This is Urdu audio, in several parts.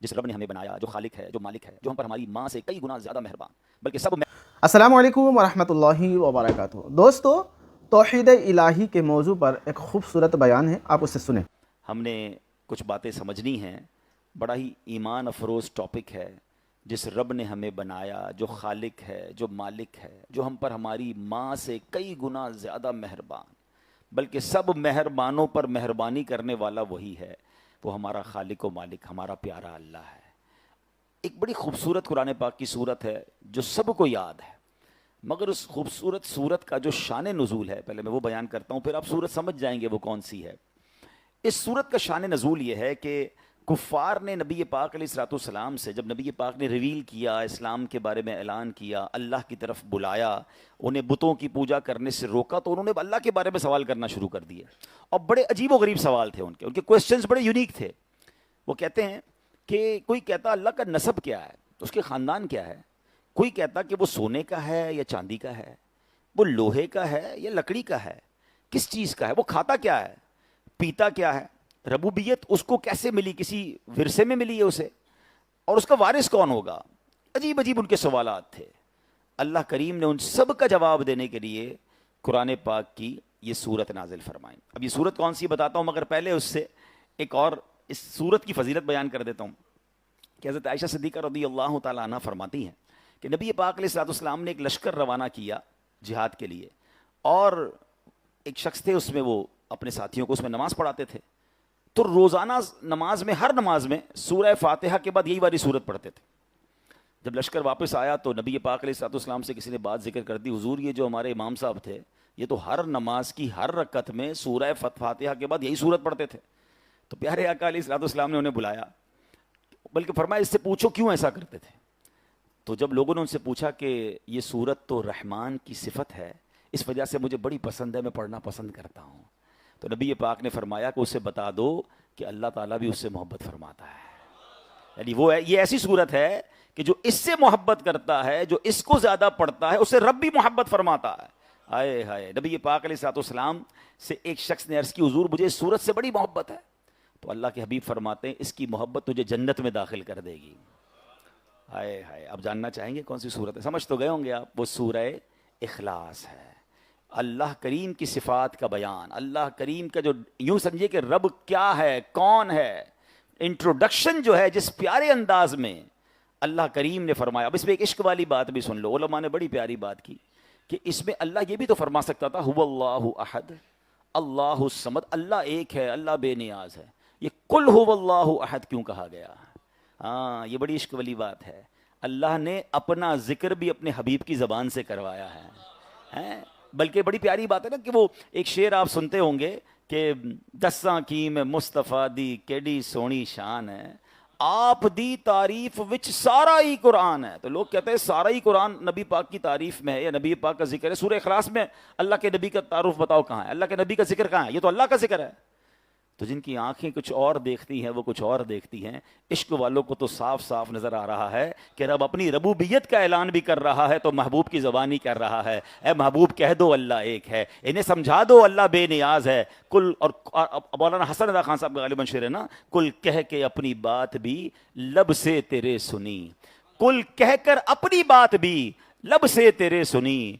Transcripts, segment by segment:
جس رب نے ہمیں بنایا، جو خالق ہے، جو مالک ہے، جو ہم پر ہماری ماں سے کئی گنا زیادہ مہربان، بلکہ سب السلام علیکم ورحمۃ اللہ وبرکاتہ۔ دوستو، توحید الہی کے موضوع پر ایک خوبصورت بیان ہے، آپ اسے سنیں۔ ہم نے کچھ باتیں سمجھنی ہیں۔ بڑا ہی ایمان افروز ٹاپک ہے۔ جس رب نے ہمیں بنایا، جو خالق ہے، جو مالک ہے، جو ہم پر ہماری ماں سے کئی گنا زیادہ مہربان، بلکہ سب مہربانوں پر مہربانی کرنے والا وہی ہے، وہ ہمارا خالق و مالک، ہمارا پیارا اللہ ہے۔ ایک بڑی خوبصورت قرآن پاک کی صورت ہے جو سب کو یاد ہے، مگر اس خوبصورت صورت کا جو شان نزول ہے، پہلے میں وہ بیان کرتا ہوں، پھر آپ صورت سمجھ جائیں گے وہ کون سی ہے۔ اس صورت کا شان نزول یہ ہے کہ کفار نے نبی پاک علیہ الصلوۃ والسلام سے، جب نبی پاک نے ریویل کیا، اسلام کے بارے میں اعلان کیا، اللہ کی طرف بلایا، انہیں بتوں کی پوجا کرنے سے روکا، تو انہوں نے اللہ کے بارے میں سوال کرنا شروع کر دیے، اور بڑے عجیب و غریب سوال تھے ان کے کوسچنز بڑے یونیک تھے۔ وہ کہتے ہیں کہ کوئی کہتا اللہ کا نسب کیا ہے، اس کے خاندان کیا ہے، کوئی کہتا کہ وہ سونے کا ہے یا چاندی کا ہے، وہ لوہے کا ہے یا لکڑی کا ہے، کس چیز کا ہے، وہ کھاتا کیا ہے، پیتا کیا ہے، ربوبیت اس کو کیسے ملی، کسی ورثے میں ملی ہے اسے، اور اس کا وارث کون ہوگا۔ عجیب عجیب ان کے سوالات تھے۔ اللہ کریم نے ان سب کا جواب دینے کے لیے قرآن پاک کی یہ صورت نازل فرمائی۔ اب یہ صورت کون سی بتاتا ہوں، مگر پہلے اس سے ایک اور اس صورت کی فضیلت بیان کر دیتا ہوں کہ حضرت عائشہ صدیقہ رضی اللہ تعالیٰ عنہ فرماتی ہیں کہ نبی پاک علیہ الصلوۃ والسلام نے ایک لشکر روانہ کیا جہاد کے لیے، اور ایک شخص تھے اس میں، وہ اپنے ساتھیوں کو اس میں نماز پڑھاتے تھے، تو روزانہ نماز میں، ہر نماز میں سورہ فاتحہ کے بعد یہی والی صورت پڑھتے تھے۔ جب لشکر واپس آیا تو نبی پاک علیہ الصلوۃ والسلام سے کسی نے بات ذکر کر دی، حضور یہ جو ہمارے امام صاحب تھے یہ تو ہر نماز کی ہر رکعت میں سورہ فاتحہ کے بعد یہی صورت پڑھتے تھے۔ تو پیارے آقا علیہ الصلوۃ والسلام نے انہیں بلایا، بلکہ فرمایا اس سے پوچھو کیوں ایسا کرتے تھے۔ تو جب لوگوں نے ان سے پوچھا کہ یہ صورت تو رحمان کی صفت ہے، اس وجہ سے مجھے بڑی پسند ہے، میں پڑھنا پسند کرتا ہوں، تو نبی پاک نے فرمایا کہ اسے بتا دو کہ اللہ تعالیٰ بھی اس سے محبت فرماتا ہے۔ یعنی وہ ہے، یہ ایسی صورت ہے کہ جو اس سے محبت کرتا ہے، جو اس کو زیادہ پڑھتا ہے، اسے رب بھی محبت فرماتا ہے۔ ہائے ہائے، نبی پاک علیہ الصلوۃ والسلام سے ایک شخص نے عرض کی حضور مجھے اس صورت سے بڑی محبت ہے، تو اللہ کے حبیب فرماتے ہیں اس کی محبت تجھے جنت میں داخل کر دے گی۔ ہائے ہائے، اب جاننا چاہیں گے کون سی صورت ہے؟ سمجھ تو گئے ہوں گے آپ، وہ سورہ اخلاص ہے۔ اللہ کریم کی صفات کا بیان، اللہ کریم کا جو یوں سمجھے کہ رب کیا ہے، کون ہے، انٹروڈکشن جو ہے جس پیارے انداز میں اللہ کریم نے فرمایا۔ اب اس میں ایک عشق والی بات بھی سن لو، علماء نے بڑی پیاری بات کی کہ اس میں اللہ یہ بھی تو فرما سکتا تھا هو اللہ احد اللہ الصمد، اللہ ایک ہے، اللہ بے نیاز ہے، یہ قل هو اللہ احد کیوں کہا گیا؟ ہاں، یہ بڑی عشق والی بات ہے۔ اللہ نے اپنا ذکر بھی اپنے حبیب کی زبان سے کروایا ہے، بلکہ بڑی پیاری بات ہے نا کہ وہ ایک شعر آپ سنتے ہوں گے کہ دساں کی میں مصطفیٰ دی کیڑی سونی شان ہے، آپ دی تعریف وچ سارا ہی قرآن ہے۔ تو لوگ کہتے ہیں سارا ہی قرآن نبی پاک کی تعریف میں ہے یا نبی پاک کا ذکر ہے۔ سورہ اخلاص میں اللہ کے نبی کا تعارف بتاؤ کہاں ہے، اللہ کے نبی کا ذکر کہاں ہے؟ یہ تو اللہ کا ذکر ہے۔ تو جن کی آنکھیں کچھ اور دیکھتی ہیں وہ کچھ اور دیکھتی ہیں۔ عشق والوں کو تو صاف صاف نظر آ رہا ہے کہ رب اپنی ربوبیت کا اعلان بھی کر رہا ہے تو محبوب کی زبانی کر رہا ہے، اے محبوب کہہ دو اللہ ایک ہے، انہیں سمجھا دو اللہ بے نیاز ہے۔ کل، اور مولانا حسن رضا خان صاحب کا غالباً شعر ہے نا، کل کہہ کے اپنی بات بھی لب سے تیرے سنی، کل کہہ کر اپنی بات بھی لب سے تیرے سنی،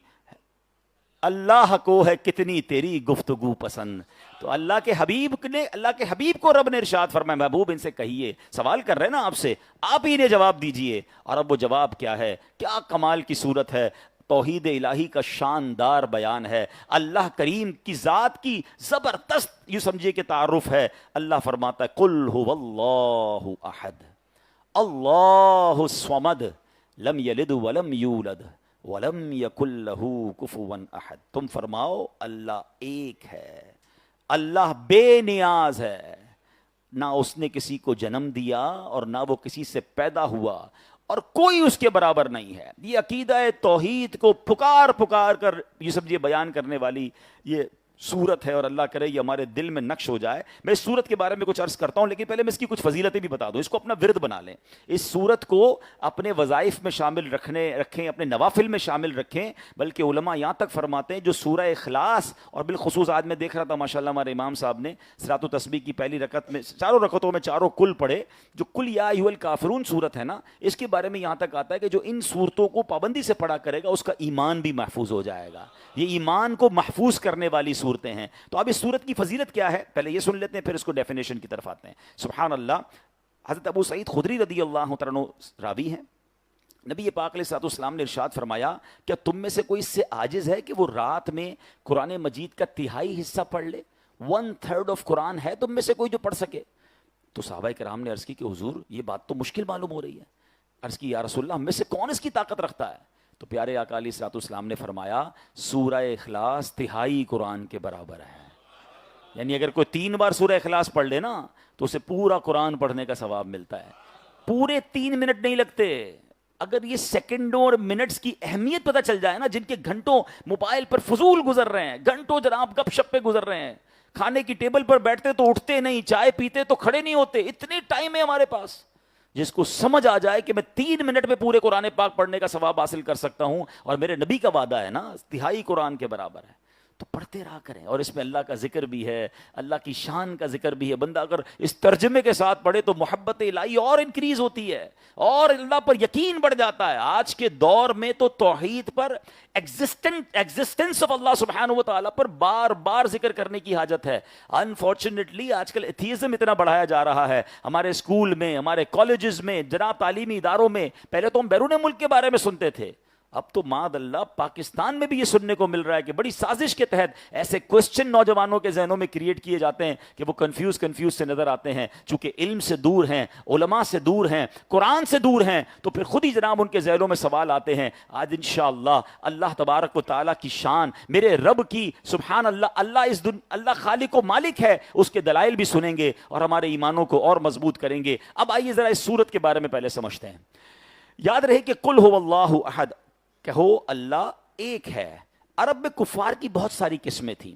اللہ کو ہے کتنی تیری گفتگو پسند۔ تو اللہ کے حبیب کو رب نے ارشاد فرمایا محبوب ان سے کہیے، سوال کر رہے ہیں نا آپ سے، آپ ہی انہیں جواب دیجئے۔ اور اب وہ جواب کیا ہے؟ کیا کمال کی صورت ہے، توحید الہی کا شاندار بیان ہے، اللہ کریم کی ذات کی زبردست یوں سمجھے کہ تعارف ہے۔ اللہ فرماتا ہے قل هو اللہ احد اللہ الصمد لم یلد ولم یولد وَلَمْ يَكُنْ لَهُ كُفُوًا أَحَدٌ، تم فرماؤ اللہ ایک ہے، اللہ بے نیاز ہے، نہ اس نے کسی کو جنم دیا اور نہ وہ کسی سے پیدا ہوا، اور کوئی اس کے برابر نہیں ہے۔ یہ عقیدہ توحید کو پکار پکار کر یہ سمجھے بیان کرنے والی یہ صورت ہے اور اللہ کرے یہ ہمارے دل میں نقش ہو جائے. میں اس صورت کے بارے میں کچھ عرض کرتا ہوں لیکن پہلے میں اس کی کچھ فضیلتیں بھی بتا دوں. اس کو اپنا ورد بنا لیں, اس صورت کو اپنے وظائف میں شامل رکھیں, اپنے نوافل میں شامل رکھیں. بلکہ علماء یہاں تک فرماتے ہیں جو سورہ اخلاص, اور بالخصوص آج میں دیکھ رہا تھا ماشاءاللہ ہمارے امام صاحب نے صلاۃ التسبیح کی پہلی رکعت میں چاروں رکعتوں میں چاروں کل پڑھے, جو کل یا ایھا الکافرون صورت ہے نا, اس کے بارے میں یہاں تک آتا ہے کہ جو ان صورتوں کو پابندی سے پڑھا کرے گا اس کا ایمان بھی محفوظ ہو جائے گا. یہ ایمان کو محفوظ کرنے والی صورتیں ہیں. تو اب اس صورت کی فضیلت کیا ہے پہلے یہ سن لیتے ہیں, پھر اس کو ڈیفینیشن کی طرف آتے ہیں. سبحان اللہ. حضرت ابو سعید خدری رضی اللہ تعالیٰ عنہ راوی ہیں, نبی پاک علیہ الصلوۃ والسلام نے ارشاد فرمایا کیا تم میں سے کوئی اس سے عاجز ہے کہ وہ رات میں قرآن مجید کا تہائی حصہ پڑھ لے؟ 1/3 آف قرآن ہے تم میں سے کوئی جو پڑھ سکے؟ تو صحابہ کرام نے عرض کی کہ حضور یہ بات تو مشکل معلوم ہو رہی ہے. عرض کی یا رسول اللہ ہم میں سے کون اس کی طاقت رکھتا ہے؟ تو پیارے آقا علیہ الصلوۃ والسلام نے فرمایا سورہ اخلاص تہائی قرآن کے برابر ہے. یعنی اگر کوئی 3 بار سورہ اخلاص پڑھ لے نا تو اسے پورا قرآن پڑھنے کا ثواب ملتا ہے. پورے 3 منٹ نہیں لگتے. اگر یہ سیکنڈوں اور منٹس کی اہمیت پتہ چل جائے نا, جن کے گھنٹوں موبائل پر فضول گزر رہے ہیں, گھنٹوں جناب گپ شپ پہ گزر رہے ہیں, کھانے کی ٹیبل پر بیٹھتے تو اٹھتے نہیں, چائے پیتے تو کھڑے نہیں ہوتے, اتنے ٹائم ہے ہمارے پاس. جس کو سمجھ آ جائے کہ میں 3 منٹ میں پورے قرآن پاک پڑھنے کا ثواب حاصل کر سکتا ہوں, اور میرے نبی کا وعدہ ہے نا تہائی قرآن کے برابر ہے, تو پڑھتے رہا کریں. اور اس میں اللہ کا ذکر بھی ہے, اللہ کی شان کا ذکر بھی ہے. بندہ اگر اس ترجمے کے ساتھ پڑھے تو محبت الہی اور انکریز ہوتی ہے اور اللہ پر یقین بڑھ جاتا ہے. آج کے دور میں تو توحید پر ایگزسٹنس آف اللہ سبحانہ و تعالیٰ پر بار بار ذکر کرنے کی حاجت ہے. انفارچونیٹلی آج کل ایتھیزم اتنا بڑھایا جا رہا ہے ہمارے اسکول میں, ہمارے کالجز میں, جناب تعلیمی اداروں میں. پہلے تو ہم بیرون ملک کے بارے میں سنتے تھے, اب تو معاذ اللہ پاکستان میں بھی یہ سننے کو مل رہا ہے کہ بڑی سازش کے تحت ایسے کوسچن نوجوانوں کے ذہنوں میں کریٹ کیے جاتے ہیں کہ وہ کنفیوز سے نظر آتے ہیں. چونکہ علم سے دور ہیں, علماء سے دور ہیں, قرآن سے دور ہیں, تو پھر خود ہی جناب ان کے ذہنوں میں سوال آتے ہیں. آج انشاءاللہ اللہ تبارک و تعالیٰ کی شان, میرے رب کی سبحان اللہ, اللہ خالق و مالک ہے, اس کے دلائل بھی سنیں گے اور ہمارے ایمانوں کو اور مضبوط کریں گے. اب آئیے ذرا اس سورت کے بارے میں پہلے سمجھتے ہیں. یاد رہے کہ قل هو اللہ احد, کہو اللہ ایک ہے. عرب میں کفار کی بہت ساری قسمیں تھیں,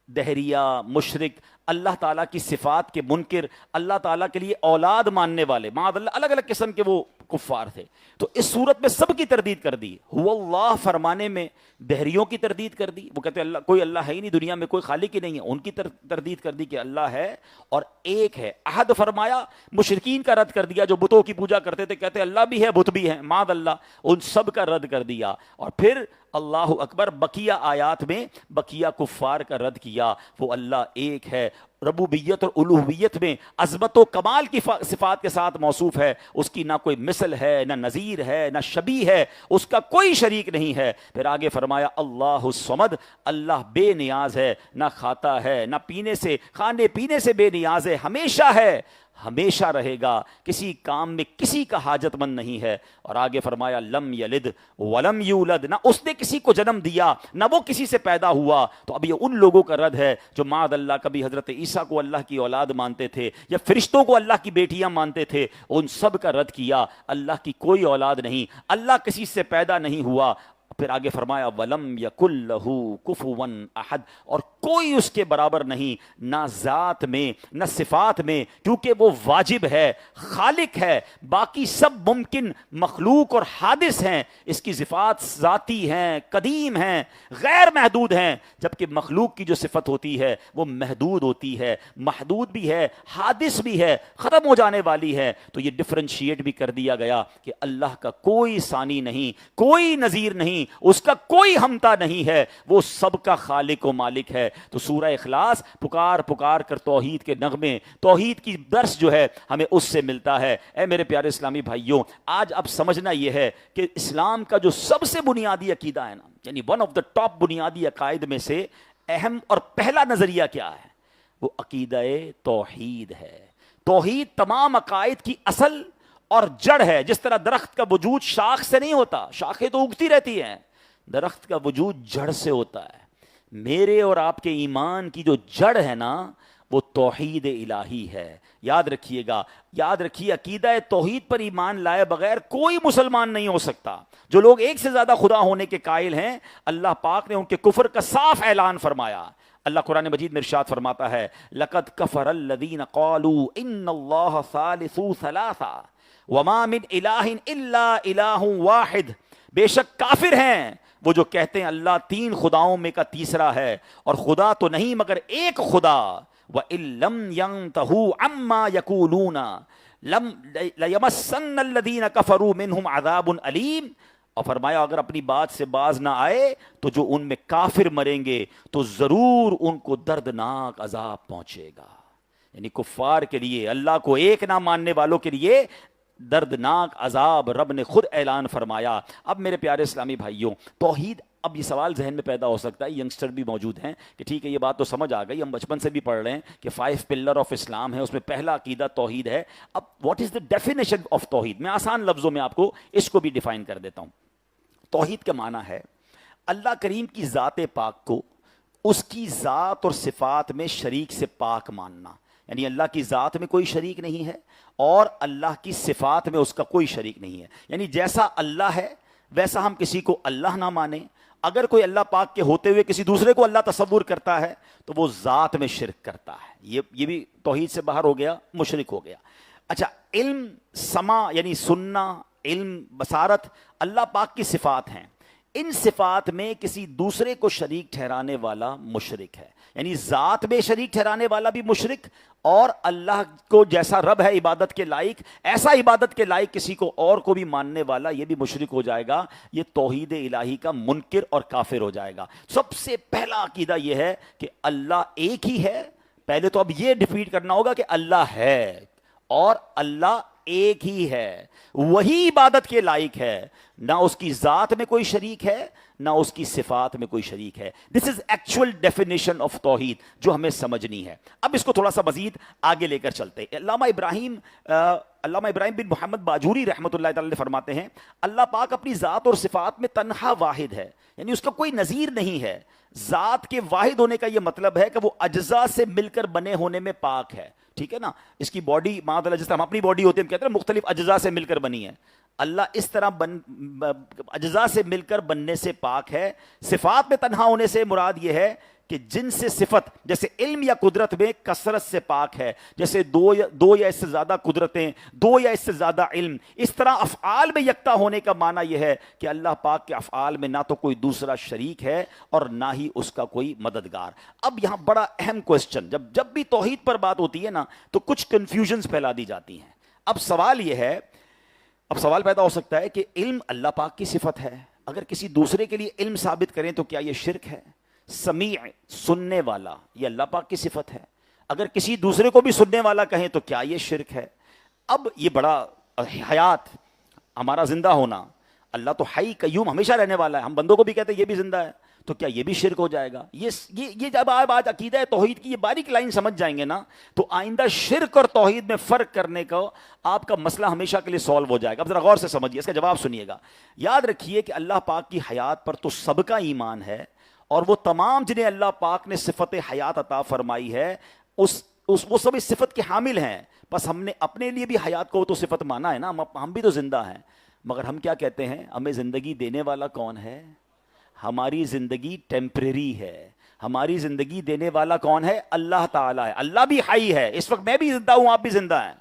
دہریہ, مشرک, اللہ تعالیٰ کی صفات کے منکر, اللہ تعالیٰ کے لیے اولاد ماننے والے, معاذ اللہ الگ الگ قسم کے وہ کفار تھے. تو اس صورت میں سب کی تردید کر دی. هو اللہ فرمانے میں دہریوں کی تردید کر دی, وہ کہتے ہیں اللہ کوئی اللہ ہے ہی نہیں, دنیا میں کوئی خالق ہی نہیں ہے, ان کی تردید کر دی کہ اللہ ہے اور ایک ہے. احد فرمایا, مشرکین کا رد کر دیا جو بتوں کی پوجا کرتے تھے, کہتے اللہ بھی ہے بت بھی ہے, معاذ اللہ, ان سب کا رد کر دیا. اور پھر اللہ اکبر, بقیہ آیات میں بقیہ کفار کا رد کیا. وہ اللہ ایک ہے, ربوبیت اور الوہیت میں عظمت و کمال کی صفات کے ساتھ موصوف ہے, اس کی نہ کوئی مثل ہے, نہ نظیر ہے, نہ شبیہ ہے, اس کا کوئی شریک نہیں ہے. پھر آگے فرمایا اللہ الصمد, اللہ بے نیاز ہے, نہ کھاتا ہے نہ پینے سے, کھانے پینے سے بے نیاز ہے, ہمیشہ ہے, ہمیشہ رہے گا, کسی کام میں کسی کا حاجت مند نہیں ہے. اور آگے فرمایا لم یلد ولم یولد, نہ اس نے کسی کو جنم دیا نہ وہ کسی سے پیدا ہوا. تو اب یہ ان لوگوں کا رد ہے جو معاذ اللہ کبھی حضرت عیسیٰ کو اللہ کی اولاد مانتے تھے یا فرشتوں کو اللہ کی بیٹیاں مانتے تھے. ان سب کا رد کیا, اللہ کی کوئی اولاد نہیں, اللہ کسی سے پیدا نہیں ہوا. پھر آگے فرمایا وَلَمْ يَكُنْ لَهُ كُفُوًا أَحَدٌ, اور کوئی اس کے برابر نہیں, نہ ذات میں نہ صفات میں, کیونکہ وہ واجب ہے, خالق ہے, باقی سب ممکن مخلوق اور حادث ہیں. اس کی صفات ذاتی ہیں, قدیم ہیں, غیر محدود ہیں, جبکہ مخلوق کی جو صفت ہوتی ہے وہ محدود ہوتی ہے, محدود بھی ہے, حادث بھی ہے, ختم ہو جانے والی ہے. تو یہ ڈفرینشیٹ بھی کر دیا گیا کہ اللہ کا کوئی ثانی نہیں, کوئی نظیر نہیں, اس کا کوئی ہمتا نہیں ہے, وہ سب کا خالق و مالک ہے. تو سورہ اخلاص پکار پکار کر توحید کے نغمے, توحید کی درس جو ہے ہمیں اس سے ملتا ہے. اے میرے پیارے اسلامی بھائیوں, آج اب سمجھنا یہ ہے کہ اسلام کا جو سب سے بنیادی عقیدہ ہے نا, یعنی ون آف دا ٹاپ بنیادی عقائد میں سے اہم اور پہلا نظریہ کیا ہے, وہ عقیدہ توحید ہے. توحید تمام عقائد کی اصل اور جڑ ہے. جس طرح درخت کا وجود شاخ سے نہیں ہوتا, شاخیں تو اگتی رہتی ہیں, درخت کا وجود جڑ سے ہوتا ہے. میرے اور آپ کے ایمان کی جو جڑ ہے نا وہ توحید الہی ہے. یاد رکھیے گا, یاد رکھیے, عقیدہ توحید پر ایمان لائے بغیر کوئی مسلمان نہیں ہو سکتا. جو لوگ ایک سے زیادہ خدا ہونے کے قائل ہیں, اللہ پاک نے ان کے کفر کا صاف اعلان فرمایا. اللہ قرآن مجید میں ارشاد فرماتا ہے لقد کفر الذین قالوا ان اللہ ثالث ثلاثہ وما من الہ الا الہ واحد، بے شک کافر ہیں وہ جو کہتے ہیں اللہ تین خداؤں میں کا تیسرا ہے، اور خدا تو نہیں مگر ایک خدا، وَإِن لَّمْ يَنْتَهُوا عَمَّا يَقُولُونَ لَيَمَسَّنَّ الَّذِينَ كَفَرُوا مِنْهُمْ عَذَابٌ أَلِيمٌ، اور فرمایا اگر اپنی بات سے باز نہ آئے تو جو ان میں کافر مریں گے تو ضرور ان کو دردناک عذاب پہنچے گا۔ یعنی کفار کے لیے، اللہ کو ایک نہ ماننے والوں کے لیے دردناک عذاب رب نے خود اعلان فرمایا۔ اب میرے پیارے اسلامی بھائیوں، توحید، اب یہ سوال ذہن میں پیدا ہو سکتا ہے، ینگسٹر بھی موجود ہیں کہ ٹھیک ہے یہ بات تو سمجھ آ گئی، ہم بچپن سے بھی پڑھ رہے ہیں کہ 5 پلر آف اسلام ہے، اس میں پہلا عقیدہ توحید ہے۔ اب what is the definition of توحید؟ میں آسان لفظوں میں آپ کو اس کو بھی ڈیفائن کر دیتا ہوں۔ توحید کا معنی ہے اللہ کریم کی ذات پاک کو اس کی ذات اور صفات میں شریک سے پاک ماننا، یعنی اللہ کی ذات میں کوئی شریک نہیں ہے اور اللہ کی صفات میں اس کا کوئی شریک نہیں ہے، یعنی جیسا اللہ ہے ویسا ہم کسی کو اللہ نہ مانیں۔ اگر کوئی اللہ پاک کے ہوتے ہوئے کسی دوسرے کو اللہ تصور کرتا ہے تو وہ ذات میں شرک کرتا ہے، یہ بھی توحید سے باہر ہو گیا، مشرک ہو گیا۔ اچھا، علم، سمع یعنی سننا، علم، بصارت اللہ پاک کی صفات ہیں، ان صفات میں کسی دوسرے کو شریک ٹھہرانے والا مشرک ہے، یعنی ذات میں شریک ٹھہرانے والا بھی مشرک، اور اللہ کو جیسا رب ہے عبادت کے لائق ایسا عبادت کے لائق کسی کو اور کو بھی ماننے والا یہ بھی مشرک ہو جائے گا، یہ توحید الہی کا منکر اور کافر ہو جائے گا۔ سب سے پہلا عقیدہ یہ ہے کہ اللہ ایک ہی ہے۔ پہلے تو اب یہ ڈیفیٹ کرنا ہوگا کہ اللہ ہے اور اللہ ایک ہی ہے، وہی عبادت کے لائق ہے، نہ اس کی ذات میں کوئی شریک ہے نہ اس کی صفات میں کوئی شریک ہے۔ دس از ایکچوئل ڈیفینیشن آف توحید جو ہمیں سمجھنی ہے۔ اب اس کو تھوڑا سا مزید آگے لے کر چلتے ہیں۔ علامہ ابراہیم بن محمد باجوری رحمۃ اللہ تعالی فرماتے ہیں اللہ پاک اپنی ذات اور صفات میں تنہا واحد ہے، یعنی اس کا کوئی نظیر نہیں ہے۔ ذات کے واحد ہونے کا یہ مطلب ہے کہ وہ اجزاء سے مل کر بنے ہونے میں پاک ہے، ٹھیک ہے نا۔ اس کی باڈی معاذ اللہ، جس طرح ہم اپنی باڈی ہوتی ہے ہم کہتے ہیں مختلف اجزاء سے مل کر بنی ہے، اللہ اس طرح اجزاء سے مل کر بننے سے پاک ہے۔ صفات میں تنہا ہونے سے مراد یہ ہے کہ جن سے صفت جیسے علم یا قدرت میں کثرت سے پاک ہے، جیسے دو یا اس سے زیادہ قدرتیں، دو یا اس سے زیادہ علم، اس طرح افعال میں یکتا ہونے کا معنی یہ ہے کہ اللہ پاک کے افعال میں نہ تو کوئی دوسرا شریک ہے اور نہ ہی اس کا کوئی مددگار۔ اب یہاں بڑا اہم کوسچن، جب بھی توحید پر بات ہوتی ہے نا تو کچھ کنفیوژنز پھیلا دی جاتی ہیں۔ اب سوال یہ ہے، اب سوال پیدا ہو سکتا ہے کہ علم اللہ پاک کی صفت ہے، اگر کسی دوسرے کے لیے علم ثابت کریں تو کیا یہ شرک ہے؟ سمیع، سننے والا، یہ اللہ پاک کی صفت ہے، اگر کسی دوسرے کو بھی سننے والا کہیں تو کیا یہ شرک ہے؟ اب یہ بڑا حیات، ہمارا زندہ ہونا، اللہ تو حی قیوم ہمیشہ رہنے والا ہے، ہم بندوں کو بھی کہتے ہیں یہ بھی زندہ ہے، تو کیا یہ بھی شرک ہو جائے گا؟ یہ جب آپ آج عقیدہ توحید کی یہ باریک لائن سمجھ جائیں گے نا تو آئندہ شرک اور توحید میں فرق کرنے کا آپ کا مسئلہ ہمیشہ کے لیے سالو ہو جائے گا۔ اب ذرا غور سے سمجھیے، اس کا جواب سنیے گا۔ یاد رکھیے کہ اللہ پاک کی حیات پر تو سب کا ایمان ہے، اور وہ تمام جنہیں اللہ پاک نے صفت حیات عطا فرمائی ہے وہ سب اس صفت کے حامل ہیں، بس ہم نے اپنے لیے بھی حیات کو تو صفت مانا ہے نا، ہم بھی تو زندہ ہیں، مگر ہم کیا کہتے ہیں ہمیں زندگی دینے والا کون ہے؟ ہماری زندگی ٹیمپریری ہے، ہماری زندگی دینے والا کون ہے؟ اللہ تعالیٰ ہے۔ اللہ بھی حی ہے، اس وقت میں بھی زندہ ہوں، آپ بھی زندہ ہیں،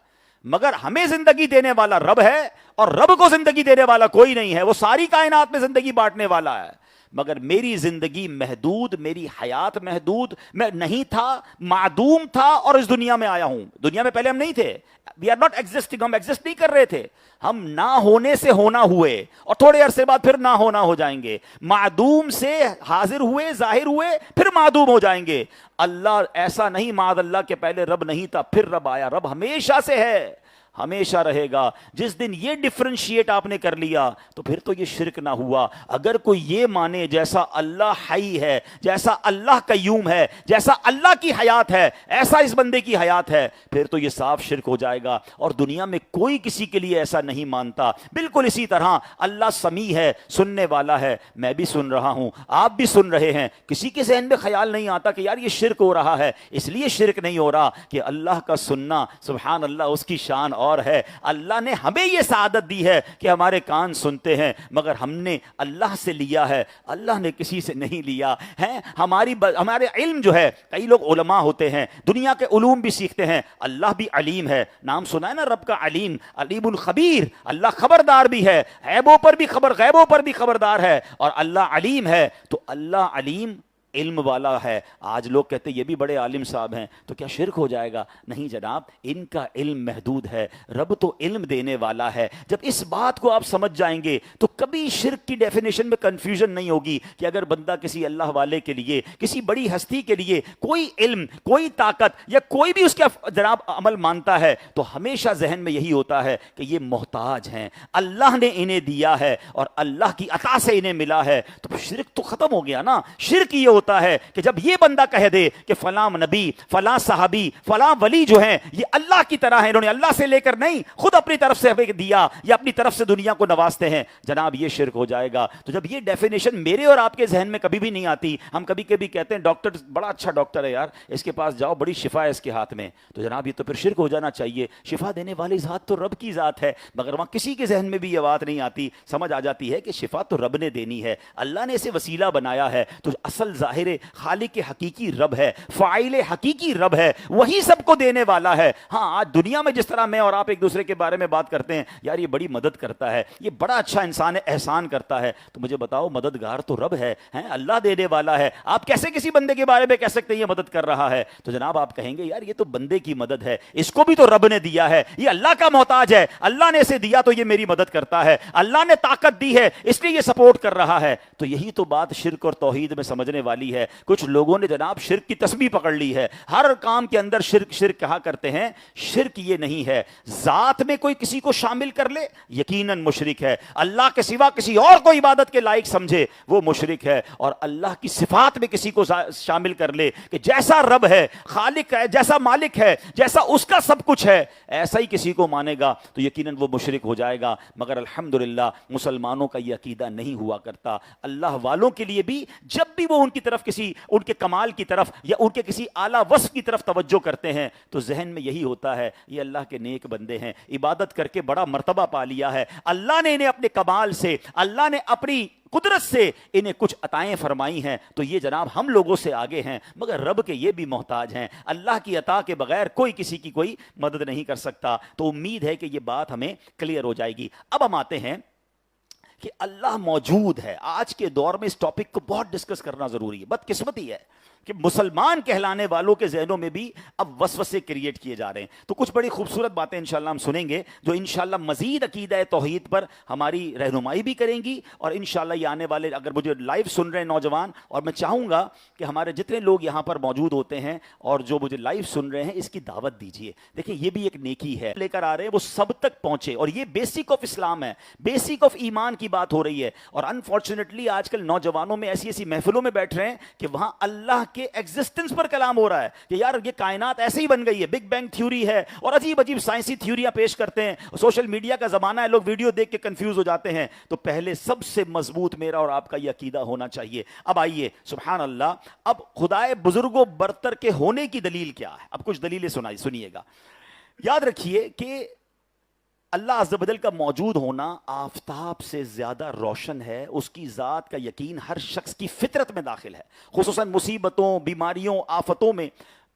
مگر ہمیں زندگی دینے والا رب ہے، اور رب کو زندگی دینے والا کوئی نہیں ہے، وہ ساری کائنات میں زندگی بانٹنے والا ہے، مگر میری زندگی محدود، میری حیات محدود، میں نہیں تھا، معدوم تھا اور اس دنیا میں آیا ہوں۔ دنیا میں پہلے ہم نہیں تھے، وی آر ناٹ ایگزسٹنگ، ہم ایگزسٹ نہیں کر رہے تھے، ہم نہ ہونے سے ہونا ہوئے اور تھوڑے عرصے بعد پھر نہ ہونا ہو جائیں گے، معدوم سے حاضر ہوئے، ظاہر ہوئے، پھر معدوم ہو جائیں گے۔ اللہ ایسا نہیں معاذ اللہ کے پہلے رب نہیں تھا پھر رب آیا، رب ہمیشہ سے ہے، ہمیشہ رہے گا۔ جس دن یہ ڈفرینشیٹ آپ نے کر لیا تو پھر تو یہ شرک نہ ہوا۔ اگر کوئی یہ مانے جیسا اللہ حی ہے، جیسا اللہ قیوم ہے، جیسا اللہ کی حیات ہے ایسا اس بندے کی حیات ہے، پھر تو یہ صاف شرک ہو جائے گا، اور دنیا میں کوئی کسی کے لیے ایسا نہیں مانتا۔ بالکل اسی طرح اللہ سمیع ہے، سننے والا ہے، میں بھی سن رہا ہوں، آپ بھی سن رہے ہیں، کسی کے ذہن میں خیال نہیں آتا کہ یار یہ شرک ہو رہا ہے، اس لیے شرک نہیں ہو رہا کہ اللہ کا سننا، سبحان اللہ، اس کی شان اور ہے. اللہ نے ہمیں یہ سعادت دی ہے کہ ہمارے کان سنتے ہیں, مگر ہم نے اللہ سے لیا ہے, اللہ نے کسی سے نہیں لیا ہے. ہمارے علم جو ہے, کئی لوگ علماء ہوتے ہیں, دنیا کے علوم بھی سیکھتے ہیں, اللہ بھی علیم ہے. نام سنا ہے نا رب کا علیم, علیم الخبیر. اللہ خبردار بھی ہے, غیبوں پر بھی خبردار ہے, اور اللہ علیم ہے. تو اللہ علیم علم والا ہے. آج لوگ کہتے ہیں یہ بھی بڑے عالم صاحب ہیں, تو کیا شرک ہو جائے گا؟ نہیں جناب, ان کا علم محدود ہے, رب تو علم دینے والا ہے. جب اس بات کو آپ سمجھ جائیں گے تو کبھی شرک کی ڈیفینیشن میں کنفیوژن نہیں ہوگی کہ اگر بندہ کسی اللہ والے کے لیے, کسی بڑی ہستی کے لیے کوئی علم, کوئی طاقت یا کوئی بھی اس کا جناب عمل مانتا ہے, تو ہمیشہ ذہن میں یہی ہوتا ہے کہ یہ محتاج ہیں, اللہ نے انہیں دیا ہے اور اللہ کی عطا سے انہیں ملا ہے. تو شرک تو ختم ہو گیا نا. شرک یہ ہوتا ہے کہ جب یہ بندہ کہہ دے کہ فلاں نبی, فلاں صحابی, فلاں ولی جو ہیں یہ اللہ کی طرح ہیں, انہوں نے اللہ سے لے کر نہیں خود اپنی طرف سے دیا یا اپنی طرف سے دنیا کو نوازتے ہیں, جناب یہ شرک ہو جائے گا. تو جب یہ ڈیفینیشن میرے اور آپ کے ذہن میں کبھی بھی نہیں آتی, ہم کبھی کبھی کہتے ہیں ڈاکٹر بڑا اچھا ڈاکٹر ہے یار, اس کے پاس جاؤ بڑی شفا ہے اس کے ہاتھ میں, تو جناب یہ تو پھر شرک ہو جانا چاہیے. شفا دینے والی ذات تو رب کی ذات ہے, مگر وہاں کسی کے ذہن میں بھی یہ بات نہیں آتی. سمجھ آ جاتی ہے کہ شفا تو رب نے دینی ہے, اللہ نے اسے وسیلہ بنایا ہے. تو اصل ظاہر خالق حقیقی رب ہے, فاعل حقیقی رب ہے, وہی سب کو دینے والا ہے. ہاں آج دنیا میں جس طرح میں اور آپ ایک دوسرے کے بارے میں بات کرتے ہیں, یار یہ بڑی مدد کرتا ہے, یہ بڑا اچھا انسان ہے, احسان کرتا ہے, تو مجھے بتاؤ مددگار تو رب ہے, اللہ دینے والا ہے. آپ کیسے کسی بندے کے بارے میں کہہ سکتے ہیں یہ مدد کر رہا ہے؟ تو جناب آپ کہیں گے یار یہ تو بندے کی مدد ہے, اس کو بھی تو رب نے دیا ہے, یہ اللہ کا محتاج ہے, اللہ نے اسے دیا تو یہ میری مدد کرتا ہے, اللہ نے طاقت دی ہے اس لیے یہ سپورٹ کر رہا ہے. تو یہی تو بات شرک اور توحید میں سمجھنے والی ہے. کچھ لوگوں نے جناب شرک کی تسبیح پکڑ لی ہے, ہر کام کے اندر شرک شرک کہا کرتے ہیں. شرک یہ نہیں ہے, ذات میں کوئی کسی کو شامل کر لے یقیناً مشرک ہے, اللہ کے سوا کسی اور کو عبادت کے لائق سمجھے وہ مشرک ہے, اور اللہ کی صفات میں کسی کو شامل کر لے کہ جیسا رب ہے, خالق ہے, جیسا مالک ہے, جیسا اس کا سب کچھ ہے, ایسا ہی کسی کو مانے گا تو یقیناً وہ مشرک ہو جائے گا. مگر الحمدللہ مسلمانوں کا یہ عقیدہ نہیں ہوا کرتا. اللہ والوں کے لیے بھی جب بھی وہ ان کی طرف کسی ان کے کمال کی طرف یا ان کے کسی اعلیٰ وصف کی طرف توجہ کرتے ہیں تو ذہن میں یہی ہوتا ہے یہ اللہ کے نیک بندے ہیں, عبادت کر کے بڑا مرتبہ پا لیا ہے, اللہ نے انہیں اپنے کمال سے, اللہ نے اپنی قدرت سے انہیں کچھ عطائیں فرمائی ہیں, تو یہ جناب ہم لوگوں سے آگے ہیں, مگر رب کے یہ بھی محتاج ہیں. اللہ کی عطا کے بغیر کوئی کسی کی کوئی مدد نہیں کر سکتا. تو امید ہے کہ یہ بات ہمیں کلیئر ہو جائے گی. اب ہم آتے ہیں کہ اللہ موجود ہے. آج کے دور میں اس ٹاپک کو بہت ڈسکس کرنا ضروری ہے. بدقسمتی ہے کہ مسلمان کہلانے والوں کے ذہنوں میں بھی اب وسوسے کریٹ کیے جا رہے ہیں. تو کچھ بڑی خوبصورت باتیں انشاءاللہ ہم سنیں گے جو انشاءاللہ مزید عقیدہ توحید پر ہماری رہنمائی بھی کریں گی, اور انشاءاللہ یہ آنے والے اگر مجھے لائیو سن رہے ہیں نوجوان, اور میں چاہوں گا کہ ہمارے جتنے لوگ یہاں پر موجود ہوتے ہیں اور جو مجھے لائیو سن رہے ہیں اس کی دعوت دیجیے. دیکھیں یہ بھی ایک نیکی ہے, لے کر آ رہے ہیں وہ سب تک پہنچے, اور یہ بیسک آف اسلام ہے, بیسک آف ایمان کی بات ہو رہی ہے. اور انفارچونیٹلی آج کل نوجوانوں میں ایسی ایسی محفلوں میں بیٹھ رہے ہیں کہ وہاں اللہ کے ایگزسٹنس پر کلام ہو رہا ہے کہ یار یہ کائنات ایسے ہی بن گئی ہے, بگ بینگ تھیوری ہے, اور عجیب عجیب سائنسی تھیوریاں پیش کرتے ہیں. سوشل میڈیا کا زمانہ ہے, لوگ ویڈیو دیکھ کے کنفیوز ہو جاتے ہیں. تو پہلے سب سے مضبوط میرا اور آپ کا یہ عقیدہ ہونا چاہیے. اب آئیے سبحان اللہ, اب خدائے بزرگوں برتر کے ہونے کی دلیل کیا ہے؟ اب کچھ دلیلیں سنیے گا. یاد رکھیے کہ اللہ عز و جل کا موجود ہونا آفتاب سے زیادہ روشن ہے. اس کی ذات کا یقین ہر شخص کی فطرت میں داخل ہے, خصوصاً مصیبتوں, بیماریوں, آفتوں میں.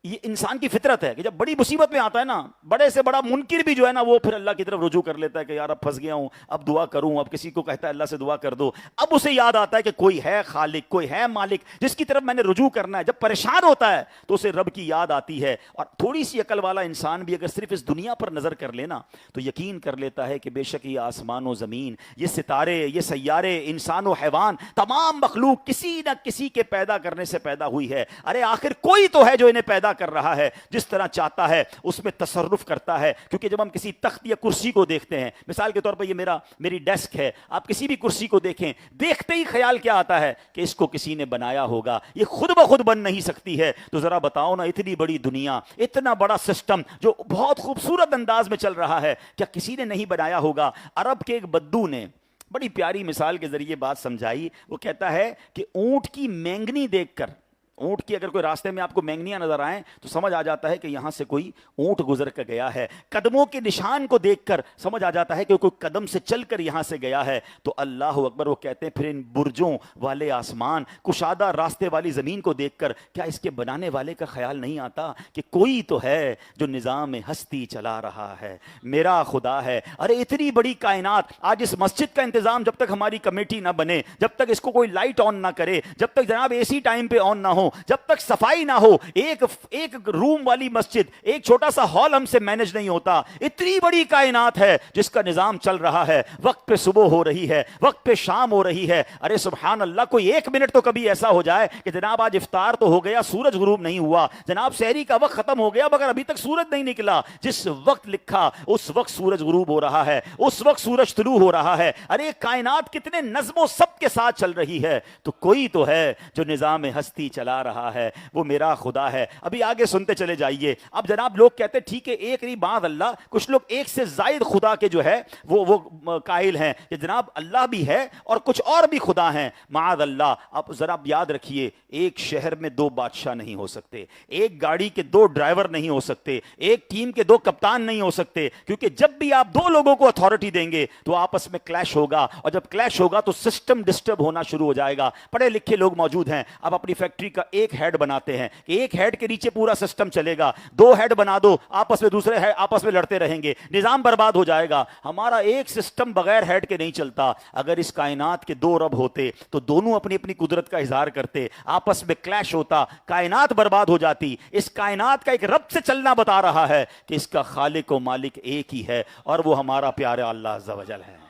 یہ انسان کی فطرت ہے کہ جب بڑی مصیبت میں آتا ہے نا, بڑے سے بڑا منکر بھی جو ہے نا وہ پھر اللہ کی طرف رجوع کر لیتا ہے کہ یار اب پھنس گیا ہوں, اب دعا کروں. اب کسی کو کہتا ہے اللہ سے دعا کر دو, اب اسے یاد آتا ہے کہ کوئی ہے خالق, کوئی ہے مالک جس کی طرف میں نے رجوع کرنا ہے. جب پریشان ہوتا ہے تو اسے رب کی یاد آتی ہے. اور تھوڑی سی عقل والا انسان بھی اگر صرف اس دنیا پر نظر کر لینا تو یقین کر لیتا ہے کہ بے شک یہ آسمان و زمین, یہ ستارے, یہ سیارے, انسان و حیوان, تمام مخلوق کسی نہ کسی کے پیدا کرنے سے پیدا ہوئی ہے. ارے آخر کوئی تو ہے جو انہیں پیدا کر رہا ہے, جس طرح چاہتا ہے اس میں تصرف کرتا ہے. کیونکہ جب ہم کسی تخت یا کرسی کو دیکھتے ہیں, مثال کے طور پر یہ میری ڈیسک ہے, آپ کسی بھی کرسی کو دیکھیں, دیکھتے ہی خیال کیا آتا ہے کہ اس کو کسی نے بنایا ہوگا, یہ خود بخود بن نہیں سکتی ہے. تو ذرا بتاؤ نا, اتنی بڑی دنیا, اتنا بڑا سسٹم جو بہت خوبصورت انداز میں چل رہا ہے, کیا کسی نے نہیں بنایا ہوگا؟ عرب کے ایک بدو نے بڑی پیاری مثال کے ذریعے بات سمجھائی. وہ کہتا ہے کہ اونٹ کی مینگنی دیکھ کر اونٹ کی اگر کوئی راستے میں آپ کو مینگنیاں نظر آئیں تو سمجھ آ جاتا ہے کہ یہاں سے کوئی اونٹ گزر کر گیا ہے. قدموں کے نشان کو دیکھ کر سمجھ آ جاتا ہے کہ کوئی قدم سے چل کر یہاں سے گیا ہے. تو اللہ اکبر. وہ کہتے ہیں پھر ان برجوں والے آسمان, کشادہ راستے والی زمین کو دیکھ کر کیا اس کے بنانے والے کا خیال نہیں آتا کہ کوئی تو ہے جو نظام ہستی چلا رہا ہے, میرا خدا ہے. ارے اتنی بڑی کائنات, آج اس مسجد کا انتظام جب تک ہماری کمیٹی نہ بنے, جب تک اس کو کوئی لائٹ آن نہ کرے, جب تک جناب اے سی ٹائم پہ آن نہ ہو, جب تک صفائی نہ ہو, ایک روم والی مسجد, ایک چھوٹا سا ہال ہم سے مینج نہیں ہوتا. اتنی بڑی کائنات ہے جس کا نظام چل رہا ہے, وقت پہ صبح ہو رہی ہے, وقت پہ شام ہو رہی ہے. ارے سبحان اللہ, کوئی ایک منٹ تو کبھی ایسا ہو جائے کہ جناب آج افطار تو ہو گیا, سورج غروب نہیں ہوا, جناب سحری کا وقت ختم ہو گیا مگر ابھی تک سورج نہیں نکلا. جس وقت لکھا اس وقت سورج غروب ہو رہا ہے, اس وقت سورج طلوع ہو رہا ہے. ارے کائنات کتنے نظم و ضبط کے ساتھ چل رہی ہے, تو کوئی تو ہے جو نظام ہستی چلا رہا ہے, وہ میرا خدا ہے. ابھی آگے سنتے چلے جائیے. اب جناب لوگ کہتے ہیں ٹھیک ہے ایک نہیں بعد اللہ, کچھ لوگ ایک سے زائد خدا کے جو ہے وہ قائل ہیں کہ جناب اللہ بھی ہے اور کچھ اور بھی خدا ہیں. معاذ اللہ. آپ ذرا یاد رکھیے, ایک شہر میں دو بادشاہ نہیں ہو سکتے, ایک گاڑی کے دو ڈرائیور نہیں ہو سکتے, ایک ٹیم کے دو کپتان نہیں ہو سکتے, کیونکہ جب بھی آپ دو لوگوں کو اتھارٹی دیں گے تو آپس میں کلیش ہوگا, اور جب کلیش ہوگا تو سسٹم ڈسٹرب ہونا شروع ہو جائے گا. پڑھے لکھے لوگ موجود ہیں, آپ اپنی فیکٹری کا ایک ہیڈ بناتے ہیں کہ ایک ہیڈ کے نیچے پورا سسٹم چلے گا, دو ہیڈ بنا دو, آپس میں دوسرے ہیڈ آپس میں لڑتے رہیں گے, نظام برباد ہو جائے گا. ہمارا ایک سسٹم بغیر ہیڈ کے نہیں چلتا. اگر اس کائنات کے دو رب ہوتے تو دونوں اپنی اپنی قدرت کا اظہار کرتے, آپس میں کلیش ہوتا, کائنات برباد ہو جاتی. اس کائنات کا ایک رب سے چلنا بتا رہا ہے کہ اس کا خالق و مالک ایک ہی ہے, اور وہ ہمارا پیارا اللہ عز و جل ہے.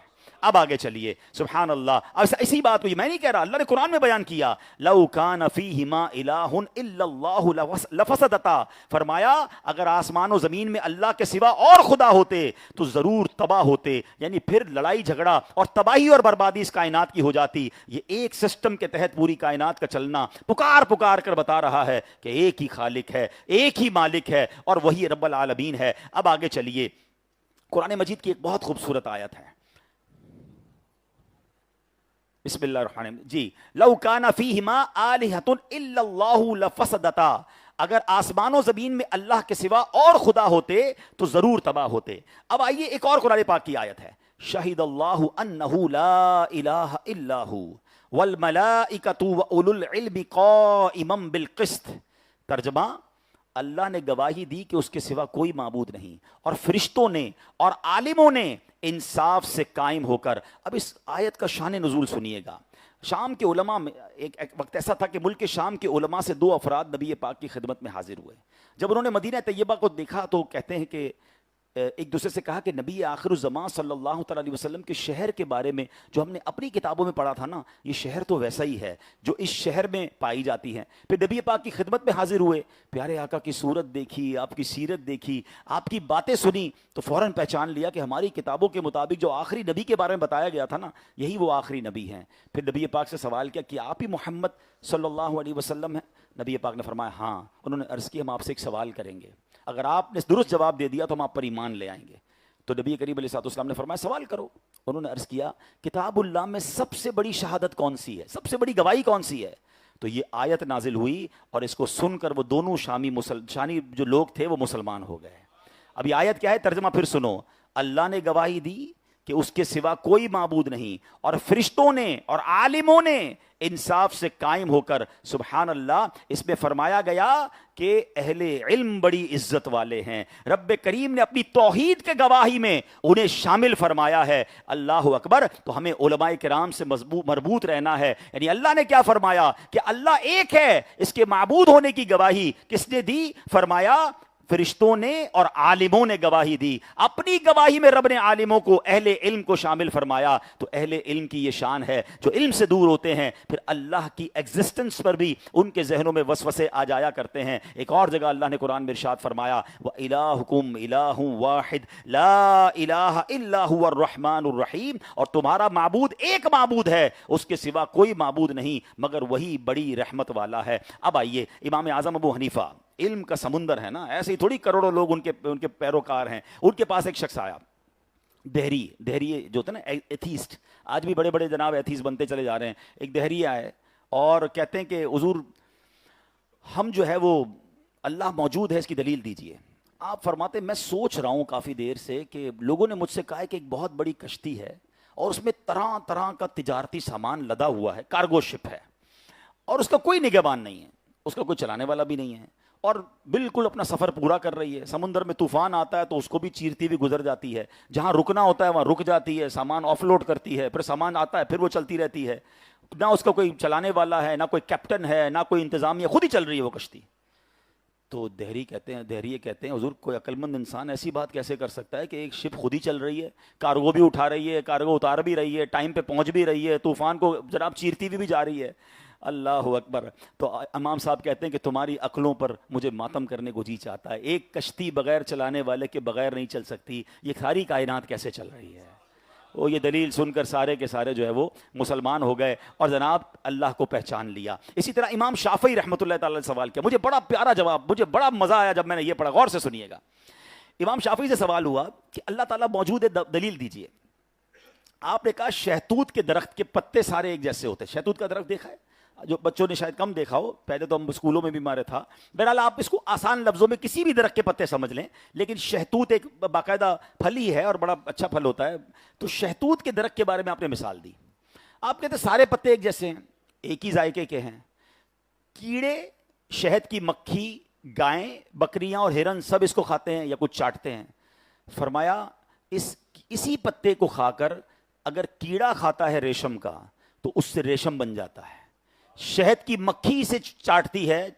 اب آگے چلیے. سبحان اللہ. اسی بات کو میں نہیں کہہ رہا, اللہ نے قرآن میں بیان کیا, لو کان فیہما الہ الا اللہ لفسدتا. فرمایا اگر آسمان و زمین میں اللہ کے سوا اور خدا ہوتے تو ضرور تباہ ہوتے, یعنی پھر لڑائی جھگڑا اور تباہی اور بربادی اس کائنات کی ہو جاتی. یہ ایک سسٹم کے تحت پوری کائنات کا چلنا پکار کر بتا رہا ہے کہ ایک ہی خالق ہے, ایک ہی مالک ہے, اور وہی رب العالمین ہے. اب آگے چلیے. قرآن مجید کی ایک بہت خوبصورت آیت ہے, بسم اللہ الرحمن الرحیم. جی, لو کان فیہما آلہۃ الا اللہ لفسدتا. اگر آسمان و زمین میں اللہ کے سوا اور خدا ہوتے تو ضرور تباہ ہوتے. اب آئیے ایک اور قرآن پاک کی آیت ہے, شہید اللہ انہ لا الہ الا ہو والملائکۃ واولو العلم قائما بالقسط. ترجمہ, اللہ نے گواہی دی کہ اس کے سوا کوئی معبود نہیں, اور فرشتوں نے اور عالموں نے انصاف سے قائم ہو کر. اب اس آیت کا شان نزول سنیے گا. شام کے علماء میں ایک وقت ایسا تھا کہ ملک شام کے علماء سے دو افراد نبی پاک کی خدمت میں حاضر ہوئے. جب انہوں نے مدینہ طیبہ کو دیکھا تو کہتے ہیں کہ ایک دوسرے سے کہا کہ نبی آخر الزمان صلی اللہ تعالیٰ علیہ وسلم کے شہر کے بارے میں جو ہم نے اپنی کتابوں میں پڑھا تھا نا, یہ شہر تو ویسا ہی ہے جو اس شہر میں پائی جاتی ہیں. پھر نبی پاک کی خدمت میں حاضر ہوئے, پیارے آقا کی صورت دیکھی, آپ کی سیرت دیکھی, آپ کی باتیں سنی, تو فوراً پہچان لیا کہ ہماری کتابوں کے مطابق جو آخری نبی کے بارے میں بتایا گیا تھا نا, یہی وہ آخری نبی ہیں. پھر نبی پاک سے سوال کیا کہ آپ ہی محمد صلی اللہ علیہ وسلم ہیں؟ نبی پاک نے فرمایا ہاں. انہوں نے عرض کی ہم آپ سے ایک سوال کریں گے, اگر آپ نے درست جواب دے دیا تو ہم آپ پر ایمان لے آئیں گے. تو نبی کریم علیہ السلام نے فرمایا سوال کرو. انہوں نے عرض کیا کتاب اللہ میں سب سے بڑی شہادت کون سی ہے, سب سے بڑی گواہی کون سی ہے؟ تو یہ آیت نازل ہوئی, اور اس کو سن کر وہ دونوں شامی جو لوگ تھے وہ مسلمان ہو گئے. اب یہ آیت کیا ہے, ترجمہ پھر سنو. اللہ نے گواہی دی کہ اس کے سوا کوئی معبود نہیں, اور فرشتوں نے اور عالموں نے انصاف سے قائم ہو کر. سبحان اللہ. اس میں فرمایا گیا کہ اہل علم بڑی عزت والے ہیں. رب کریم نے اپنی توحید کے گواہی میں انہیں شامل فرمایا ہے. اللہ اکبر. تو ہمیں علماء کرام سے مربوط رہنا ہے. یعنی اللہ نے کیا فرمایا کہ اللہ ایک ہے, اس کے معبود ہونے کی گواہی کس نے دی؟ فرمایا فرشتوں نے اور عالموں نے گواہی دی. اپنی گواہی میں رب نے عالموں کو, اہل علم کو شامل فرمایا. تو اہل علم کی یہ شان ہے, جو علم سے دور ہوتے ہیں پھر اللہ کی ایگزسٹنس پر بھی ان کے ذہنوں میں وسوسے آ جایا کرتے ہیں. ایک اور جگہ اللہ نے قرآن میں ارشاد فرمایا وَإِلَٰهُكُمْ إِلَٰهٌ وَاحِدٌ لَا إِلَٰهَ إِلَّا هُوَ الرَّحْمَٰنُ الرَّحِيمُ. اور تمہارا معبود ایک معبود ہے, اس کے سوا کوئی معبود نہیں مگر وہی بڑی رحمت والا ہے. اب آئیے, امام اعظم ابو حنیفہ, علم کا سمندر ہے نا, ایسے ہی تھوڑی کروڑوں لوگ ان کے پیروکار ہیں. ان کے پاس ایک شخص آیا, دہری جو ہوتا ہے نا ایتھیسٹ, آج بھی بڑے بڑے جناب ایتھیسٹ بنتے چلے جا رہے ہیں. ایک دہری آئے اور کہتے ہیں کہ حضور ہم جو ہے وہ اللہ موجود ہے اس کی دلیل دیجئے. آپ فرماتے میں سوچ رہا ہوں کافی دیر سے کہ لوگوں نے مجھ سے کہا ہے کہ ایک بہت بڑی کشتی ہے اور اس میں طرح طرح کا تجارتی سامان لدا ہوا ہے, کارگو شپ ہے, اور اس کا کوئی نگہبان نہیں ہے, اس کا کوئی چلانے والا بھی نہیں ہے, اور بالکل اپنا سفر پورا کر رہی ہے. سمندر میں طوفان آتا ہے تو اس کو بھی چیرتی ہوئی گزر جاتی ہے, جہاں رکنا ہوتا ہے وہاں رک جاتی ہے, سامان آف لوڈ کرتی ہے, پھر سامان آتا ہے پھر وہ چلتی رہتی ہے. نہ اس کا کوئی چلانے والا ہے, نہ کوئی کیپٹن ہے, نہ کوئی انتظامیہ, خود ہی چل رہی ہے وہ کشتی. تو دہریے کہتے ہیں حضور کوئی عقل مند انسان ایسی بات کیسے کر سکتا ہے کہ ایک شپ خود ہی چل رہی ہے, کارگو بھی اٹھا رہی ہے, کارگو اتار بھی رہی ہے, ٹائم پہ پہنچ بھی رہی ہے, طوفان کو جناب چیرتی ہوئی بھی جا رہی ہے. اللہ اکبر. تو امام صاحب کہتے ہیں کہ تمہاری عقلوں پر مجھے ماتم کرنے کو جی چاہتا ہے. ایک کشتی بغیر چلانے والے کے بغیر نہیں چل سکتی, یہ ساری کائنات کیسے چل رہی ہے. وہ یہ دلیل سن کر سارے کے سارے جو ہے وہ مسلمان ہو گئے اور جناب اللہ کو پہچان لیا. اسی طرح امام شافعی رحمۃ اللہ تعالی نے سوال کیا, مجھے بڑا پیارا جواب, مجھے بڑا مزہ آیا جب میں نے یہ پڑھا. غور سے سنیے گا. امام شافعی سے سوال ہوا کہ اللہ تعالیٰ موجود ہے, دلیل دیجئے. آپ نے کہا شہتوت کے درخت کے پتے سارے ایک جیسے ہوتے ہیں. شہتوت کا درخت دیکھا ہے, جو بچوں نے شاید کم دیکھا ہو, پہلے تو ہم اسکولوں میں بھی مارے تھا. بہرحال آپ اس کو آسان لفظوں میں کسی بھی درخت کے پتے سمجھ لیں, لیکن شہتوت ایک باقاعدہ پھل ہی ہے اور بڑا اچھا پھل ہوتا ہے. تو شہتوت کے درخت کے بارے میں آپ نے مثال دی. آپ کہتے سارے پتے ایک جیسے ہیں, ایک ہی ذائقے کے ہیں. کیڑے, شہد کی مکھی, گائیں, بکریاں اور ہرن سب اس کو کھاتے ہیں یا کچھ چاٹتے ہیں. فرمایا اسی پتے کو کھا کر اگر کیڑا کھاتا ہے ریشم کا تو اس سے ریشم بن جاتا ہے, شہد کی مکھی اسے چاٹتی ہے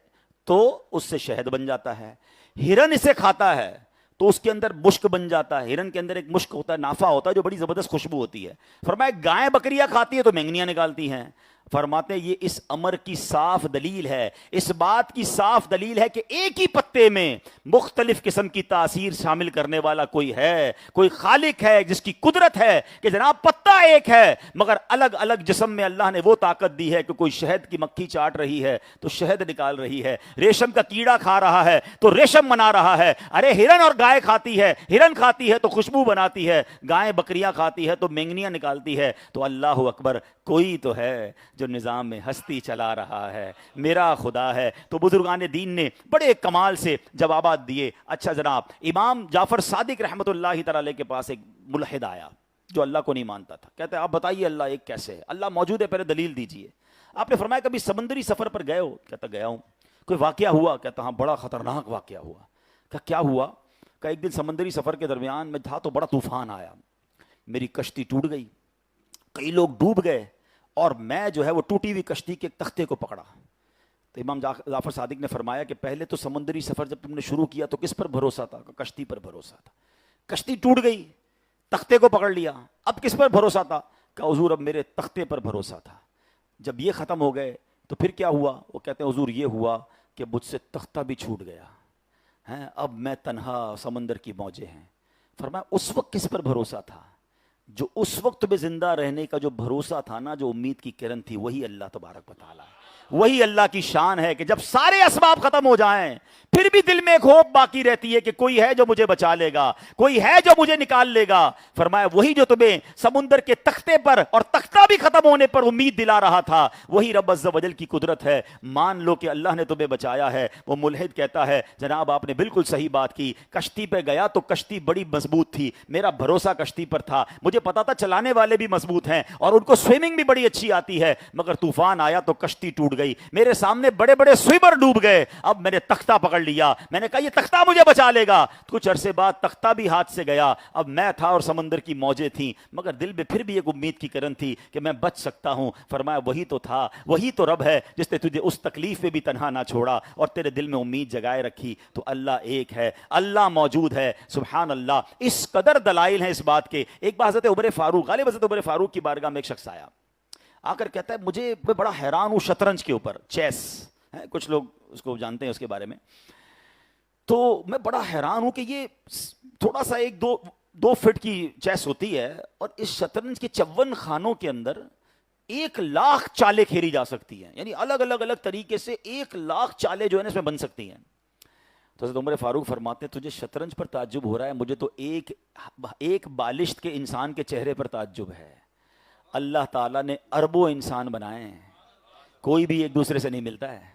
تو اس سے شہد بن جاتا ہے, ہرن اسے کھاتا ہے تو اس کے اندر مشک بن جاتا ہے. ہرن کے اندر ایک مشک ہوتا ہے, نافع ہوتا ہے, جو بڑی زبردست خوشبو ہوتی ہے. فرمایا گائیں بکریاں کھاتی ہے تو مینگنیاں نکالتی ہیں. فرماتے ہیں یہ اس امر کی صاف دلیل ہے, اس بات کی صاف دلیل ہے کہ ایک ہی پتے میں مختلف قسم کی تاثیر شامل کرنے والا کوئی ہے, کوئی خالق ہے جس کی قدرت ہے کہ جناب پتا ایک ہے مگر الگ الگ جسم میں اللہ نے وہ طاقت دی ہے کہ کوئی شہد کی مکھی چاٹ رہی ہے تو شہد نکال رہی ہے, ریشم کا کیڑا کھا رہا ہے تو ریشم بنا رہا ہے. ارے ہرن اور گائے کھاتی ہے, ہرن کھاتی ہے تو خوشبو بناتی ہے, گائیں بکریاں کھاتی ہے تو مینگنیاں نکالتی ہے. تو اللہ اکبر, کوئی تو ہے جو نظام میں ہستی چلا رہا ہے, میرا خدا ہے. تو بزرگان دین نے بڑے کمال سے جوابات دیے. اچھا جناب, امام جعفر صادق رحمۃ اللہ تعالی کے پاس ایک ملحد آیا جو اللہ کو نہیں مانتا تھا. کہتے ہیں آپ بتائیے اللہ ایک کیسے ہے, اللہ موجود ہے, پہلے دلیل دیجئے. آپ نے فرمایا کبھی سمندری سفر پر گئے ہو؟ کہتا گیا ہوں. کوئی واقعہ ہوا؟ کہتا ہاں بڑا خطرناک واقعہ ہوا. کہ کیا ہوا؟ کہ ایک دن سمندری سفر کے درمیان میں تھا تو بڑا طوفان آیا, میری کشتی ٹوٹ گئی, کئی لوگ ڈوب گئے اور میں جو ہے وہ ٹوٹی ہوئی کشتی کے تختے کو پکڑا. تو امام جعفر صادق نے فرمایا کہ پہلے تو سمندری سفر جب تم نے شروع کیا تو کس پر بھروسہ تھا؟ کشتی پر بھروسہ تھا. کشتی ٹوٹ گئی, تختے کو پکڑ لیا, اب کس پر بھروسہ تھا؟ کہ حضور اب میرے تختے پر بھروسہ تھا. جب یہ ختم ہو گئے تو پھر کیا ہوا؟ وہ کہتے ہیں حضور یہ ہوا کہ مجھ سے تختہ بھی چھوٹ گیا ہیں, اب میں تنہا, سمندر کی موجیں ہیں. فرمایا اس وقت کس پر بھروسہ تھا؟ جو اس وقت میں زندہ رہنے کا جو بھروسہ تھا نا, جو امید کی کرن تھی, وہی اللہ تبارک و تعالی ہے. وہی اللہ کی شان ہے کہ جب سارے اسباب ختم ہو جائیں پھر بھی دل میں ایک ہوپ باقی رہتی ہے کہ کوئی ہے جو مجھے بچا لے گا, کوئی ہے جو مجھے نکال لے گا. فرمایا وہی جو تمہیں سمندر کے تختے پر اور تختہ بھی ختم ہونے پر امید دلا رہا تھا, وہی رب عز و جل کی قدرت ہے. مان لو کہ اللہ نے تمہیں بچایا ہے. وہ ملحد کہتا ہے جناب آپ نے بالکل صحیح بات کی, کشتی پہ گیا تو کشتی بڑی مضبوط تھی, میرا بھروسہ کشتی پر تھا, مجھے پتا تھا چلانے والے بھی مضبوط ہیں اور ان کو سوئمنگ بھی بڑی اچھی آتی ہے, مگر طوفان آیا تو کشتی ٹوٹ گئی, میرے سامنے بڑے بڑے سوئمر ڈوب گئے. اب میں نے تختہ پکڑ لیا, میں نے کہا یہ تختہ مجھے بچا لے گا. کچھ عرصے بعد تختہ بھی ہاتھ سے گیا, اب میں تھا اور سمندر کی موجیں تھیں, مگر دل میں پھر بھی ایک امید کی کرن تھی کہ میں بچ سکتا ہوں. فرمایا وہی تو تھا, وہی تو رب ہے جس نے تجھے اس تکلیف میں بھی تنہا نہ چھوڑا اور تیرے دل میں امید جگائے رکھی. تو اللہ ایک ہے, اللہ موجود ہے. سبحان اللہ, اس قدر دلائل ہیں اس بات کے. ایک بار حضرت عمر فاروق, غالب حضرت عمر فاروق کی بارگاہ میں ایک شخص آیا, آ کر کہتا ہے میں بڑا حیران ہوں شطرنج کے اوپر, چیس, کچھ لوگ اس کو جانتے ہیں اس کے بارے میں. تو میں بڑا حیران ہوں کہ یہ تھوڑا سا ایک دو فٹ کی چیس ہوتی ہے اور اس شطرنج کے 54 خانوں کے اندر 1,00,000 چالیں کھیلی جا سکتی ہیں, یعنی الگ الگ طریقے سے 1,00,000 چالیں جو ہے نا اس میں بن سکتی ہیں. تو حضرت عمر فاروق فرماتے ہیں تجھے شطرنج پر تعجب ہو رہا ہے, مجھے تو ایک بالشت کے انسان کے چہرے پر تعجب ہے. اللہ تعالیٰ نے اربوں انسان بنائے ہیں, کوئی بھی ایک دوسرے سے نہیں ملتا ہے.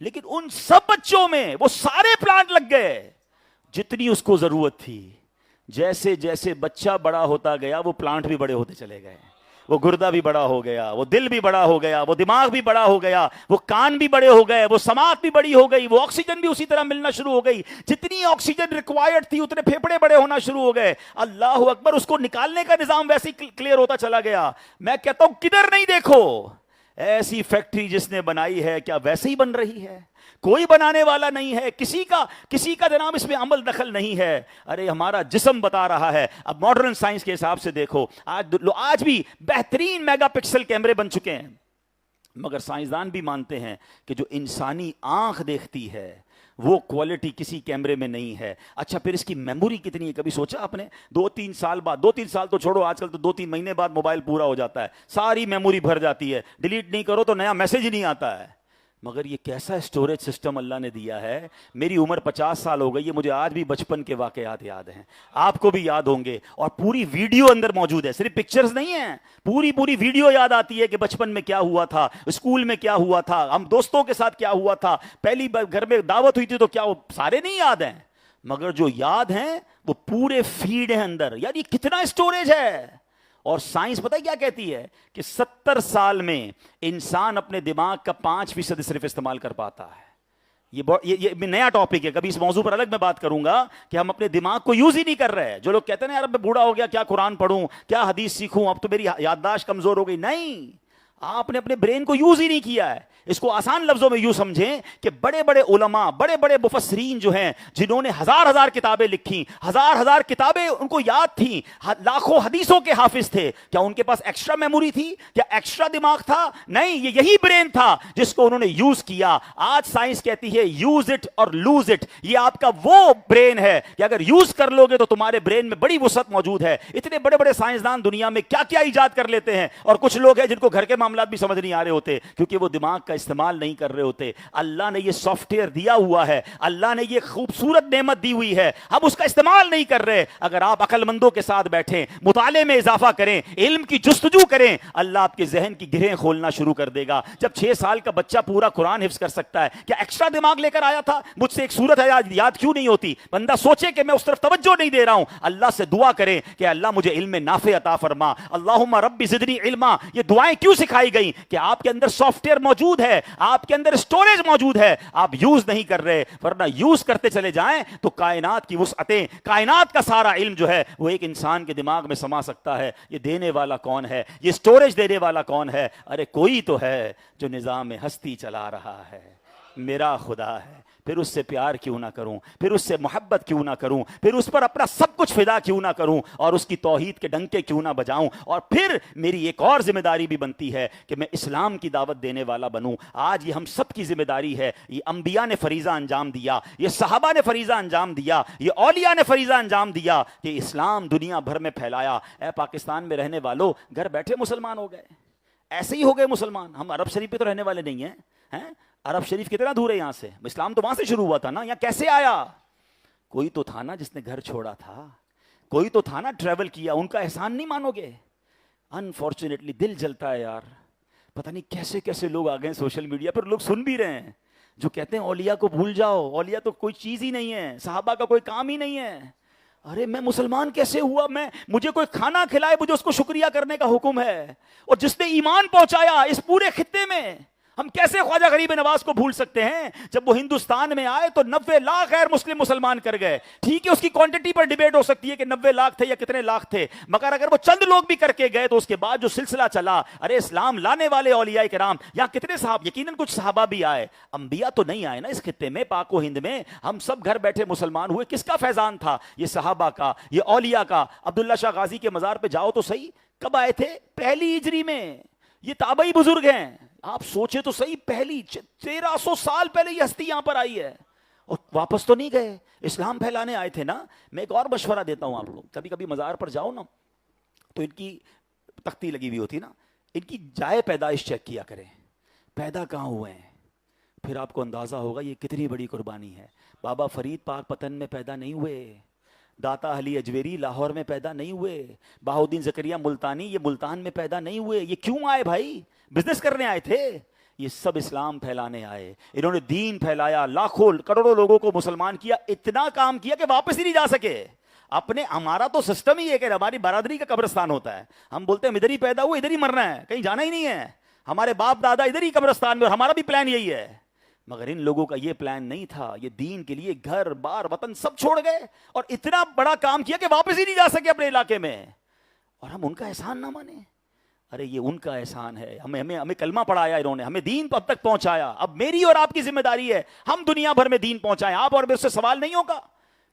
لیکن ان سب بچوں میں وہ سارے پلانٹ لگ گئے جتنی اس کو ضرورت تھی. جیسے جیسے بچہ بڑا ہوتا گیا وہ پلانٹ بھی بڑے ہوتے چلے گئے. وہ گردہ بھی بڑا ہو گیا, وہ دل بھی بڑا ہو گیا, وہ دماغ بھی بڑا ہو گیا, وہ کان بھی بڑے ہو گئے, وہ سماعت بھی بڑی ہو گئی, وہ آکسیجن بھی اسی طرح ملنا شروع ہو گئی. جتنی آکسیجن ریکوائرڈ تھی اتنے پھیپھڑے بڑے ہونا شروع ہو گئے. اللہ اکبر, اس کو نکالنے کا نظام ویسے ہی کلیئر ہوتا چلا گیا. میں کہتا ہوں کدھر نہیں دیکھو, ایسی فیکٹری جس نے بنائی ہے کیا ویسے ہی بن رہی ہے؟ کوئی بنانے والا نہیں ہے, کسی کا جناب اس میں عمل دخل نہیں ہے. ارے ہمارا جسم بتا رہا ہے. اب ماڈرن سائنس کے حساب سے دیکھو, آج بھی بہترین میگا پکسل کیمرے بن چکے ہیں, مگر سائنسدان بھی مانتے ہیں کہ جو انسانی آنکھ دیکھتی ہے وہ کوالٹی کسی کیمرے میں نہیں ہے. اچھا پھر اس کی میموری کتنی ہے؟ کبھی سوچا آپ نے؟ 2-3 سال بعد, 2-3 سال تو چھوڑو, آج کل تو 2-3 مہینے بعد موبائل پورا ہو جاتا ہے, ساری میموری بھر جاتی ہے, ڈیلیٹ نہیں کرو تو نیا میسج ہی نہیں آتا ہے. مگر یہ کیسا اسٹوریج سسٹم اللہ نے دیا ہے. میری عمر 50 سال ہو گئی ہے, مجھے آج بھی بچپن کے واقعات یاد ہیں, آپ کو بھی یاد ہوں گے, اور پوری ویڈیو اندر موجود ہے, صرف پکچرز نہیں ہیں, پوری ویڈیو یاد آتی ہے کہ بچپن میں کیا ہوا تھا, اسکول میں کیا ہوا تھا, ہم دوستوں کے ساتھ کیا ہوا تھا, پہلی بار گھر میں دعوت ہوئی تھی تو کیا, وہ سارے نہیں یاد ہیں, مگر جو یاد ہیں وہ پورے فیڈ ہیں اندر. یار یہ کتنا اسٹوریج ہے. اور سائنس پتہ ہے کیا کہتی ہے کہ 70 سال میں انسان اپنے دماغ کا 5% صرف استعمال کر پاتا ہے. یہ نیا ٹاپک ہے, کبھی اس موضوع پر الگ میں بات کروں گا کہ ہم اپنے دماغ کو یوز ہی نہیں کر رہے. جو لوگ کہتے ہیں نا یار میں بوڑھا ہو گیا, کیا قرآن پڑھوں, کیا حدیث سیکھوں, اب تو میری یادداشت کمزور ہو گئی. نہیں, آپ نے اپنے برین کو یوز ہی نہیں کیا ہے. اس کو آسان لفظوں میں یوں سمجھیں کہ بڑے بڑے علماء, بڑے بڑے مفسرین جو ہیں, جنہوں نے ہزار کتابیں لکھی, ہزار کتابیں ان کو یاد تھیں, لاکھوں حدیثوں کے حافظ تھے, کیا ان کے پاس ایکسٹرا میموری تھی؟ کیا ایکسٹرا دماغ تھا؟ نہیں, یہی برین تھا جس کو انہوں نے یوز کیا. آج سائنس کہتی ہے یوز اٹ اور لوز اٹ. یہ آپ کا وہ برین ہے کہ اگر یوز کر لو گے تو تمہارے برین میں بڑی وسعت موجود ہے. اتنے بڑے بڑے سائنسدان دنیا میں کیا کیا ایجاد کر لیتے ہیں, اور کچھ لوگ ہیں جن کو گھر کے معاملات بھی سمجھ نہیں آ رہے ہوتے کیونکہ وہ دماغ کا استعمال نہیں کر رہے ہوتے. اللہ نے یہ سافٹ ویئر دیا ہوا ہے, اللہ نے یہ خوبصورت نعمت دی ہوئی ہے, اب اس کا استعمال نہیں کر رہے. اگر آپ عقل مندوں کے ساتھ بیٹھیں, مطالعے میں اضافہ کریں, علم کی جستجو کریں, اللہ آپ کے ذہن کی گرہیں کھولنا شروع کر دے گا. جب 6 سال کا بچہ پورا قرآن حفظ کر سکتا ہے, کیا ایکسٹرا دماغ لے کر آیا تھا؟ مجھ سے ایک سورت ہے یاد کیوں نہیں ہوتی؟ بندہ سوچے کہ میں اس طرف توجہ نہیں دے رہا ہوں. اللہ سے دعا کریں کہ اللہ مجھے علم نافع عطا فرما, اللہم ربی زدنی علما. یہ دعائیں کیوں سکھائی گئی؟ کہ آپ کے اندر سافٹ ویئر موجود ہے, آپ کے اندر اسٹوریج موجود ہے, آپ یوز نہیں کر رہے. ورنہ یوز کرتے چلے جائیں تو کائنات کی وسعتیں, کائنات کا سارا علم جو ہے وہ ایک انسان کے دماغ میں سما سکتا ہے. یہ دینے والا کون ہے؟ یہ اسٹوریج دینے والا کون ہے؟ ارے کوئی تو ہے جو نظام ہستی چلا رہا ہے, میرا خدا ہے. پھر اس سے پیار کیوں نہ کروں, پھر اس سے محبت کیوں نہ کروں, پھر اس پر اپنا سب کچھ فدا کیوں نہ کروں, اور اس کی توحید کے ڈنکے کیوں نہ بجاؤں. اور پھر میری ایک اور ذمہ داری بھی بنتی ہے کہ میں اسلام کی دعوت دینے والا بنوں. آج یہ ہم سب کی ذمہ داری ہے. یہ انبیاء نے فریضہ انجام دیا, یہ صحابہ نے فریضہ انجام دیا, یہ اولیاء نے فریضہ انجام دیا کہ اسلام دنیا بھر میں پھیلایا. اے پاکستان میں رہنے والوں, گھر بیٹھے مسلمان ہو گئے, ایسے ہی ہو گئے مسلمان. ہم عرب شریف پہ تو رہنے والے نہیں ہیں. عرب شریف کتنا دور ہے یہاں سے؟ اسلام تو وہاں سے شروع ہوا تھا نا, یہاں کیسے آیا؟ کوئی تو تھا نا جس نے گھر چھوڑا تھا, کوئی تو تھا نا ٹریول کیا. ان کا احسان نہیں مانو گے؟ انفارچونیٹلی دل جلتا ہے یار, پتہ نہیں کیسے کیسے لوگ آ گئے سوشل میڈیا پر, لوگ سن بھی رہے ہیں جو کہتے ہیں اولیاء کو بھول جاؤ, اولیاء تو کوئی چیز ہی نہیں ہے, صحابہ کا کوئی کام ہی نہیں ہے. ارے میں مسلمان کیسے ہوا؟ مجھے کوئی کھانا کھلائے, مجھے اس کو شکریہ کرنے کا حکم ہے. اور جس نے ایمان پہنچایا اس پورے خطے میں, ہم کیسے خواجہ غریب نواز کو بھول سکتے ہیں؟ جب وہ ہندوستان میں آئے تو 90 لاکھ غیر مسلم مسلمان کر گئے. ٹھیک ہے, اس کی کوانٹٹی پر ڈیبیٹ ہو سکتی ہے کہ 90 لاکھ تھے یا کتنے لاکھ تھے, مگر اگر وہ چند لوگ بھی کر کے گئے تو اس کے بعد جو سلسلہ چلا, ارے اسلام لانے والے اولیاء کرام یہاں کتنے صاحب, یقیناً کچھ صحابہ بھی آئے, انبیاء تو نہیں آئے نا اس خطے میں, پاک و ہند میں. ہم سب گھر بیٹھے مسلمان ہوئے. کس کا فیضان تھا؟ یہ صحابہ کا, یہ اولیاء کا. عبداللہ شاہ غازی کے مزار پہ جاؤ تو صحیح, کب آئے تھے؟ پہلی ہجری میں. یہ تابعی بزرگ ہیں, آپ سوچے تو صحیح, پہلی 1300 سال پہلے یہ ہستی یہاں پر آئی ہے, اور واپس تو نہیں گئے, اسلام پھیلانے آئے تھے نا. میں ایک اور مشورہ دیتا ہوں آپ کو, کبھی کبھی مزار پر جاؤ نا تو ان کی تختی لگی ہوئی ہوتی نا, ان کی جائے پیدائش چیک کیا کریں, پیدا کہاں ہوئے ہیں, پھر آپ کو اندازہ ہوگا یہ کتنی بڑی قربانی ہے. بابا فرید پاک پتن میں پیدا نہیں ہوئے, داتا علی اجویری لاہور میں پیدا نہیں ہوئے, بہاؤدین زکریا ملتانی یہ ملتان میں پیدا نہیں ہوئے. یہ کیوں آئے بھائی؟ بزنس کرنے آئے تھے. یہ سب اسلام پھیلانے آئے, انہوں نے دین پھیلایا, لاکھوں کروڑوں لوگوں کو مسلمان کیا, اتنا کام کیا کہ واپس ہی نہیں جا سکے. ہمارا تو سسٹم ہی ہے کہ ہماری برادری کا قبرستان ہوتا ہے, ہم بولتے ہیں ادھر ہی پیدا ہوئے, ادھر ہی مرنا ہے, کہیں جانا ہی نہیں ہے, ہمارے باپ دادا ادھر ہی قبرستان میں, اور ہمارا بھی پلان یہی ہے. مگر ان لوگوں کا یہ پلان نہیں تھا, یہ دین کے لیے گھر بار وطن سب چھوڑ گئے اور اتنا بڑا کام کیا کہ واپس ہی نہیں جا سکے اپنے علاقے میں, اور ہم ان کا احسان نہ مانیں. ارے یہ ان کا احسان ہے, ہمیں کلمہ پڑھایا انہوں نے, ہمیں دین اب تک پہنچایا. اب میری اور آپ کی ذمہ داری ہے ہم دنیا بھر میں دین پہنچائیں. آپ اور میرے سے سوال نہیں ہوگا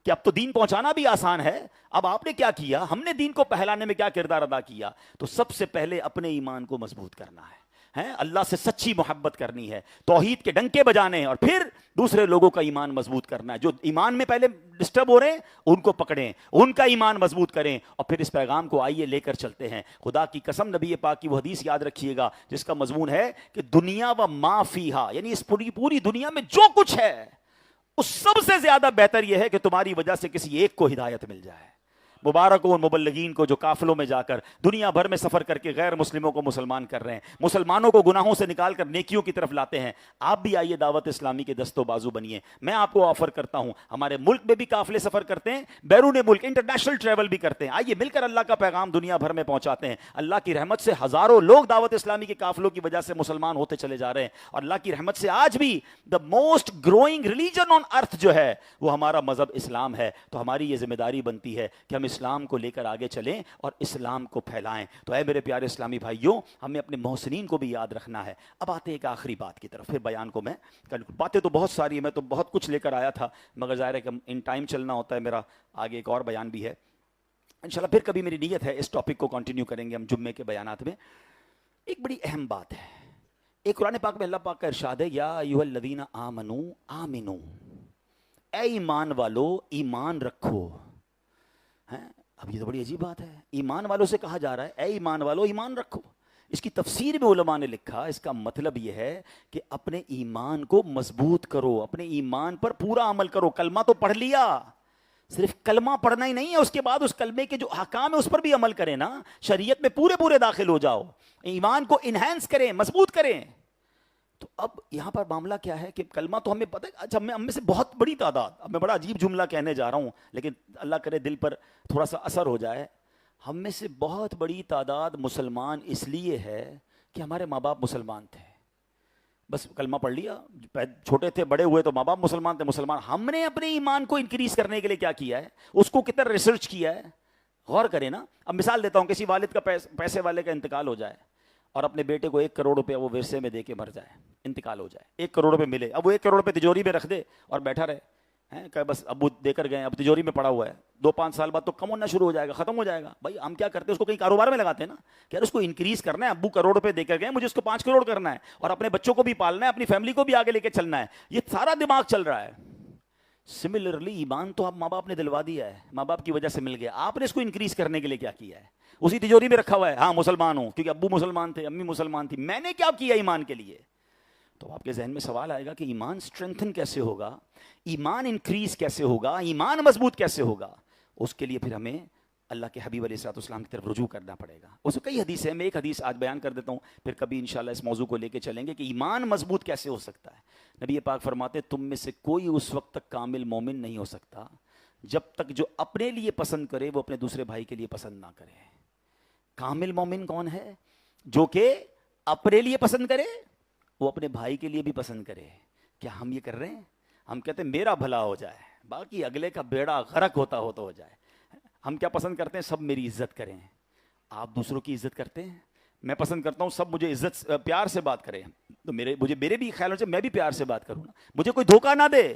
کہ اب تو دین پہنچانا بھی آسان ہے, اب آپ نے کیا کیا, ہم نے دین کو پھیلانے میں کیا کردار ادا کیا. تو سب سے پہلے اپنے ایمان کو مضبوط کرنا ہے, اللہ سے سچی محبت کرنی ہے, توحید کے ڈنکے بجانے ہیں, اور پھر دوسرے لوگوں کا ایمان مضبوط کرنا ہے. جو ایمان میں پہلے ڈسٹرب ہو رہے ہیں ان کو پکڑیں, ان کا ایمان مضبوط کریں, اور پھر اس پیغام کو آئیے لے کر چلتے ہیں. خدا کی قسم, نبی پاک کی وہ حدیث یاد رکھیے گا جس کا مضمون ہے کہ دنیا و ما فیہا, یعنی اس پوری دنیا میں جو کچھ ہے اس سب سے زیادہ بہتر یہ ہے کہ تمہاری وجہ سے کسی ایک کو ہدایت مل جائے. مبارک ہو ان مبلغین کو جو قافلوں میں جا کر دنیا بھر میں سفر کر کے غیر مسلموں کو مسلمان کر رہے ہیں, مسلمانوں کو گناہوں سے نکال کر نیکیوں کی طرف لاتے ہیں. آپ بھی آئیے دعوت اسلامی کے دست و بازو بنیے. میں آپ کو آفر کرتا ہوں, ہمارے ملک میں بھی قافلے سفر کرتے ہیں, بیرون ملک انٹرنیشنل ٹریول بھی کرتے ہیں. آئیے مل کر اللہ کا پیغام دنیا بھر میں پہنچاتے ہیں. اللہ کی رحمت سے ہزاروں لوگ دعوت اسلامی کے قافلوں کی وجہ سے مسلمان ہوتے چلے جا رہے ہیں, اور اللہ کی رحمت سے آج بھی the most growing religion on earth جو ہے وہ ہمارا مذہب اسلام ہے. تو ہماری یہ ذمہ داری بنتی ہے کہ ہم اسلام کو لے کر آگے چلیں اور اسلام کو پھیلائیں. تو اے میرے پیارے اسلامی بھائیوں, ہمیں اپنے محسنین کو بھی یاد رکھنا ہے. اب آتے ہیں ایک آخری بات کی طرف, پھر بیان کو میں باتیں تو بہت ساری ہیں, میں تو بہت کچھ لے کر آیا تھا, مگر ظاہر ہے کہ ان ٹائم چلنا ہوتا ہے, میرا آگے ایک اور بیان بھی ہے انشاءاللہ. پھر کبھی میری نیت ہے اس ٹاپک کو کنٹینیو کریں گے ہم جمعے کے بیانات میں. ایک بڑی اہم بات ہے, ایک قرآن پاک میں اللہ پاک کا ارشاد ہے, یا ایھا الذین آمنو آمنو, اے ایمان والو ایمان رکھو. اب یہ تو بڑی عجیب بات ہے, ایمان والوں سے کہا جا رہا ہے اے ایمان والو ایمان رکھو. اس کی تفسیر میں علماء نے لکھا, اس کا مطلب یہ ہے کہ اپنے ایمان کو مضبوط کرو, اپنے ایمان پر پورا عمل کرو. کلمہ تو پڑھ لیا, صرف کلمہ پڑھنا ہی نہیں ہے, اس کے بعد اس کلمے کے جو احکام ہے اس پر بھی عمل کریں نا, شریعت میں پورے داخل ہو جاؤ, ایمان کو انہینس کریں, مضبوط کریں. تو اب یہاں پر معاملہ کیا ہے کہ کلمہ تو ہمیں پتہ ہے, اچھا ہم میں سے بہت بڑی تعداد, اب میں بڑا عجیب جملہ کہنے جا رہا ہوں لیکن اللہ کرے دل پر تھوڑا سا اثر ہو جائے, ہم میں سے بہت بڑی تعداد مسلمان اس لیے ہے کہ ہمارے ماں باپ مسلمان تھے, بس کلمہ پڑھ لیا, چھوٹے تھے بڑے ہوئے تو ماں باپ مسلمان تھے, مسلمان. ہم نے اپنے ایمان کو انکریز کرنے کے لیے کیا کیا ہے, اس کو کتنا ریسرچ کیا ہے, غور کریں نا. اب مثال دیتا ہوں, کسی والد کا پیسے والے کا انتقال ہو جائے اور اپنے بیٹے کو 1 کروڑ روپے وہ ورثے میں دے کے مر جائے, انتقال ہو جائے, 1 کروڑ روپے ملے, اب وہ 1 کروڑ روپے تجوری میں رکھ دے اور بیٹھا رہے کہ بس ابو دے کر گئے, اب تجوری میں پڑا ہوا ہے, 2-5 سال بعد تو کم ہونا شروع ہو جائے گا, ختم ہو جائے گا. بھائی ہم کیا کرتے ہیں, اس کو کہیں کاروبار میں لگاتے ہیں نا, کہ یار اس کو انکریز کرنا ہے, ابو کروڑ روپے دے کر گئے, مجھے اس کو 5 کروڑ کرنا ہے, اور اپنے بچوں کو بھی پالنا ہے, اپنی فیملی کو بھی آگے لے کے چلنا ہے. یہ سارا دماغ چل رہا ہے. سملرلی ایمان تو آپ ماں باپ نے دلوا دیا ہے, ماں باپ کی وجہ سے مل گیا, آپ نے اس کو انکریز کرنے کے لیے کیا کیا ہے, اسی تجوری میں رکھا ہوا ہے, ہاں مسلمان ہوں کیونکہ ابو مسلمان تھے, امی مسلمان تھی, میں نے کیا کیا ایمان کے لیے. تو آپ کے ذہن میں سوال آئے گا کہ ایمان اسٹرینتھن کیسے ہوگا, ایمان انکریز کیسے ہوگا, ایمان مضبوط کیسے ہوگا. اس کے لیے پھر ہمیں اللہ کے حبیب علیہ الصلوۃ والسلام کی طرف رجوع کرنا پڑے گا. اس میں کئی حدیث ہیں, میں ایک حدیث آج بیان کر دیتا ہوں, پھر کبھی انشاءاللہ اس موضوع کو لے کے چلیں گے کہ ایمان مضبوط کیسے ہو سکتا ہے. نبی پاک فرماتے تم میں سے کوئی اس وقت تک کامل مومن نہیں ہو سکتا جب تک جو اپنے لیے پسند کرے وہ اپنے دوسرے بھائی کے لیے پسند نہ کرے. کامل مومن کون ہے, جو کہ اپنے لیے پسند کرے وہ اپنے بھائی کے لیے بھی پسند کرے. کیا ہم یہ کر رہے ہیں؟ ہم کہتے ہیں میرا بھلا ہو جائے, باقی اگلے کا بیڑا غرق ہوتا ہو تو ہو جائے. ہم کیا پسند کرتے ہیں, سب میری عزت کریں. آپ دوسروں کی عزت کرتے ہیں, میں پسند کرتا ہوں سب مجھے عزت پیار سے بات کریں, تو میرے بھی خیال سے میں بھی پیار سے بات کروں نا. مجھے کوئی دھوکہ نہ دے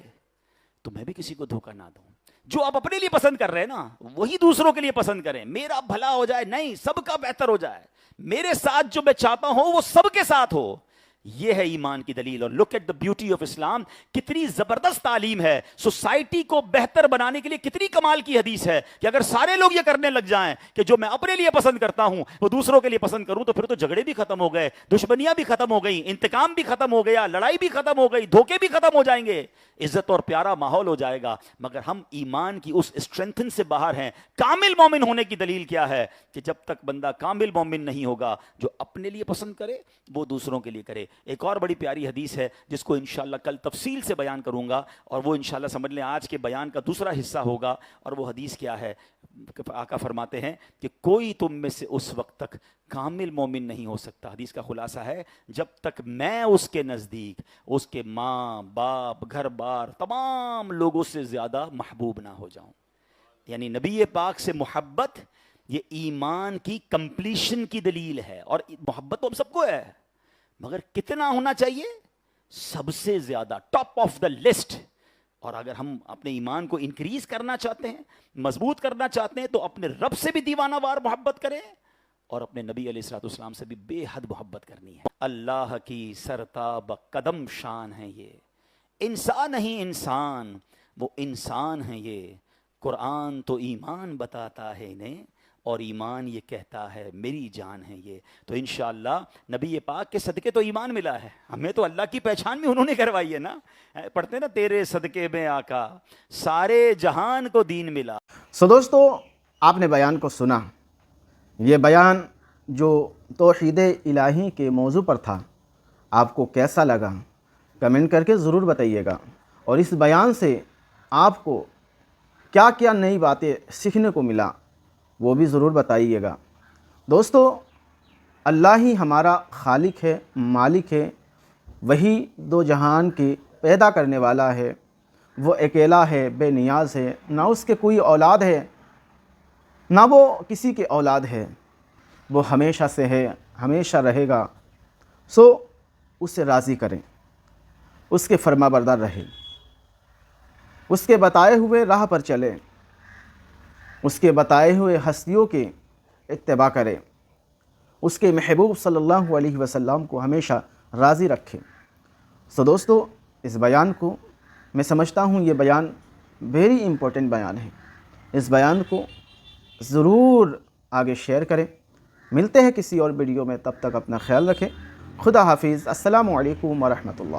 تو میں بھی کسی کو دھوکہ نہ دوں. جو آپ اپنے لیے پسند کر رہے ہیں نا وہی دوسروں کے لیے پسند کریں. میرا بھلا ہو جائے نہیں, سب کا بہتر ہو جائے, میرے ساتھ جو میں چاہتا ہوں وہ سب کے ساتھ ہو. یہ ہے ایمان کی دلیل. اور look at the beauty of Islam, کتنی زبردست تعلیم ہے, سوسائٹی کو بہتر بنانے کے لیے کتنی کمال کی حدیث ہے کہ اگر سارے لوگ یہ کرنے لگ جائیں کہ جو میں اپنے لیے پسند کرتا ہوں وہ دوسروں کے لیے پسند کروں, تو پھر تو جھگڑے بھی ختم ہو گئے, دشمنیاں بھی ختم ہو گئی, انتقام بھی ختم ہو گیا, لڑائی بھی ختم ہو گئی, دھوکے بھی ختم ہو جائیں گے, عزت اور پیارا ماحول ہو جائے گا. مگر ہم ایمان کی اس اسٹرینتھن سے باہر ہیں. کامل مومن ہونے کی دلیل کیا ہے کہ جب تک بندہ کامل مومن نہیں ہوگا, جو اپنے لیے پسند کرے وہ دوسروں کے لیے کرے. ایک اور بڑی پیاری حدیث ہے جس کو انشاءاللہ کل تفصیل سے بیان کروں گا، اور وہ انشاءاللہ سمجھ لیں آج کے بیان کا دوسرا حصہ ہوگا۔ اور وہ حدیث کیا ہے؟ آقا فرماتے ہیں کہ کوئی تم میں سے اس وقت تک کامل مومن نہیں ہو سکتا، حدیث کا خلاصہ ہے، جب تک میں اس کے نزدیک اس کے ماں باپ گھر بار تمام لوگوں سے زیادہ محبوب نہ ہو جاؤں۔ یعنی نبی پاک سے محبت یہ ایمان کی کمپلیشن کی دلیل ہے، اور محبت تو ہم سب کو ہے، مگر کتنا ہونا چاہیے؟ سب سے زیادہ، ٹاپ آف دا لسٹ۔ اور اگر ہم اپنے ایمان کو انکریز کرنا چاہتے ہیں، مضبوط کرنا چاہتے ہیں، تو اپنے رب سے بھی دیوانہ وار محبت کریں، اور اپنے نبی علیہ الصلوۃ والسلام سے بھی بے حد محبت کرنی ہے۔ اللہ کی سرتاب قدم شان ہے یہ، انسان نہیں انسان، وہ انسان ہے یہ، قرآن تو ایمان بتاتا ہے انہیں، اور ایمان یہ کہتا ہے میری جان ہے یہ۔ تو انشاءاللہ نبی پاک کے صدقے تو ایمان ملا ہے، ہمیں تو اللہ کی پہچان بھی انہوں نے کروائی ہے نا، پڑھتے ہیں نا تیرے صدقے میں آقا سارے جہان کو دین ملا۔ دوستو، آپ نے بیان کو سنا، یہ بیان جو توحید الہی کے موضوع پر تھا، آپ کو کیسا لگا؟ کمنٹ کر کے ضرور بتائیے گا، اور اس بیان سے آپ کو کیا کیا نئی باتیں سیکھنے کو ملا وہ بھی ضرور بتائیے گا۔ دوستو، اللہ ہی ہمارا خالق ہے، مالک ہے، وہی دو جہان کے پیدا کرنے والا ہے، وہ اکیلا ہے، بے نیاز ہے، نہ اس کے کوئی اولاد ہے نہ وہ کسی کے اولاد ہے، وہ ہمیشہ سے ہے، ہمیشہ رہے گا۔ اسے راضی کریں، اس کے فرما بردار رہیں، اس کے بتائے ہوئے راہ پر چلیں، اس کے بتائے ہوئے ہستیوں کے اتباع کریں، اس کے محبوب صلی اللہ علیہ وسلم کو ہمیشہ راضی رکھیں۔ دوستو، اس بیان کو میں سمجھتا ہوں یہ بیان ویری امپورٹنٹ بیان ہے، اس بیان کو ضرور آگے شیئر کریں۔ ملتے ہیں کسی اور ویڈیو میں، تب تک اپنا خیال رکھیں۔ خدا حافظ، السلام علیکم ورحمۃ اللہ۔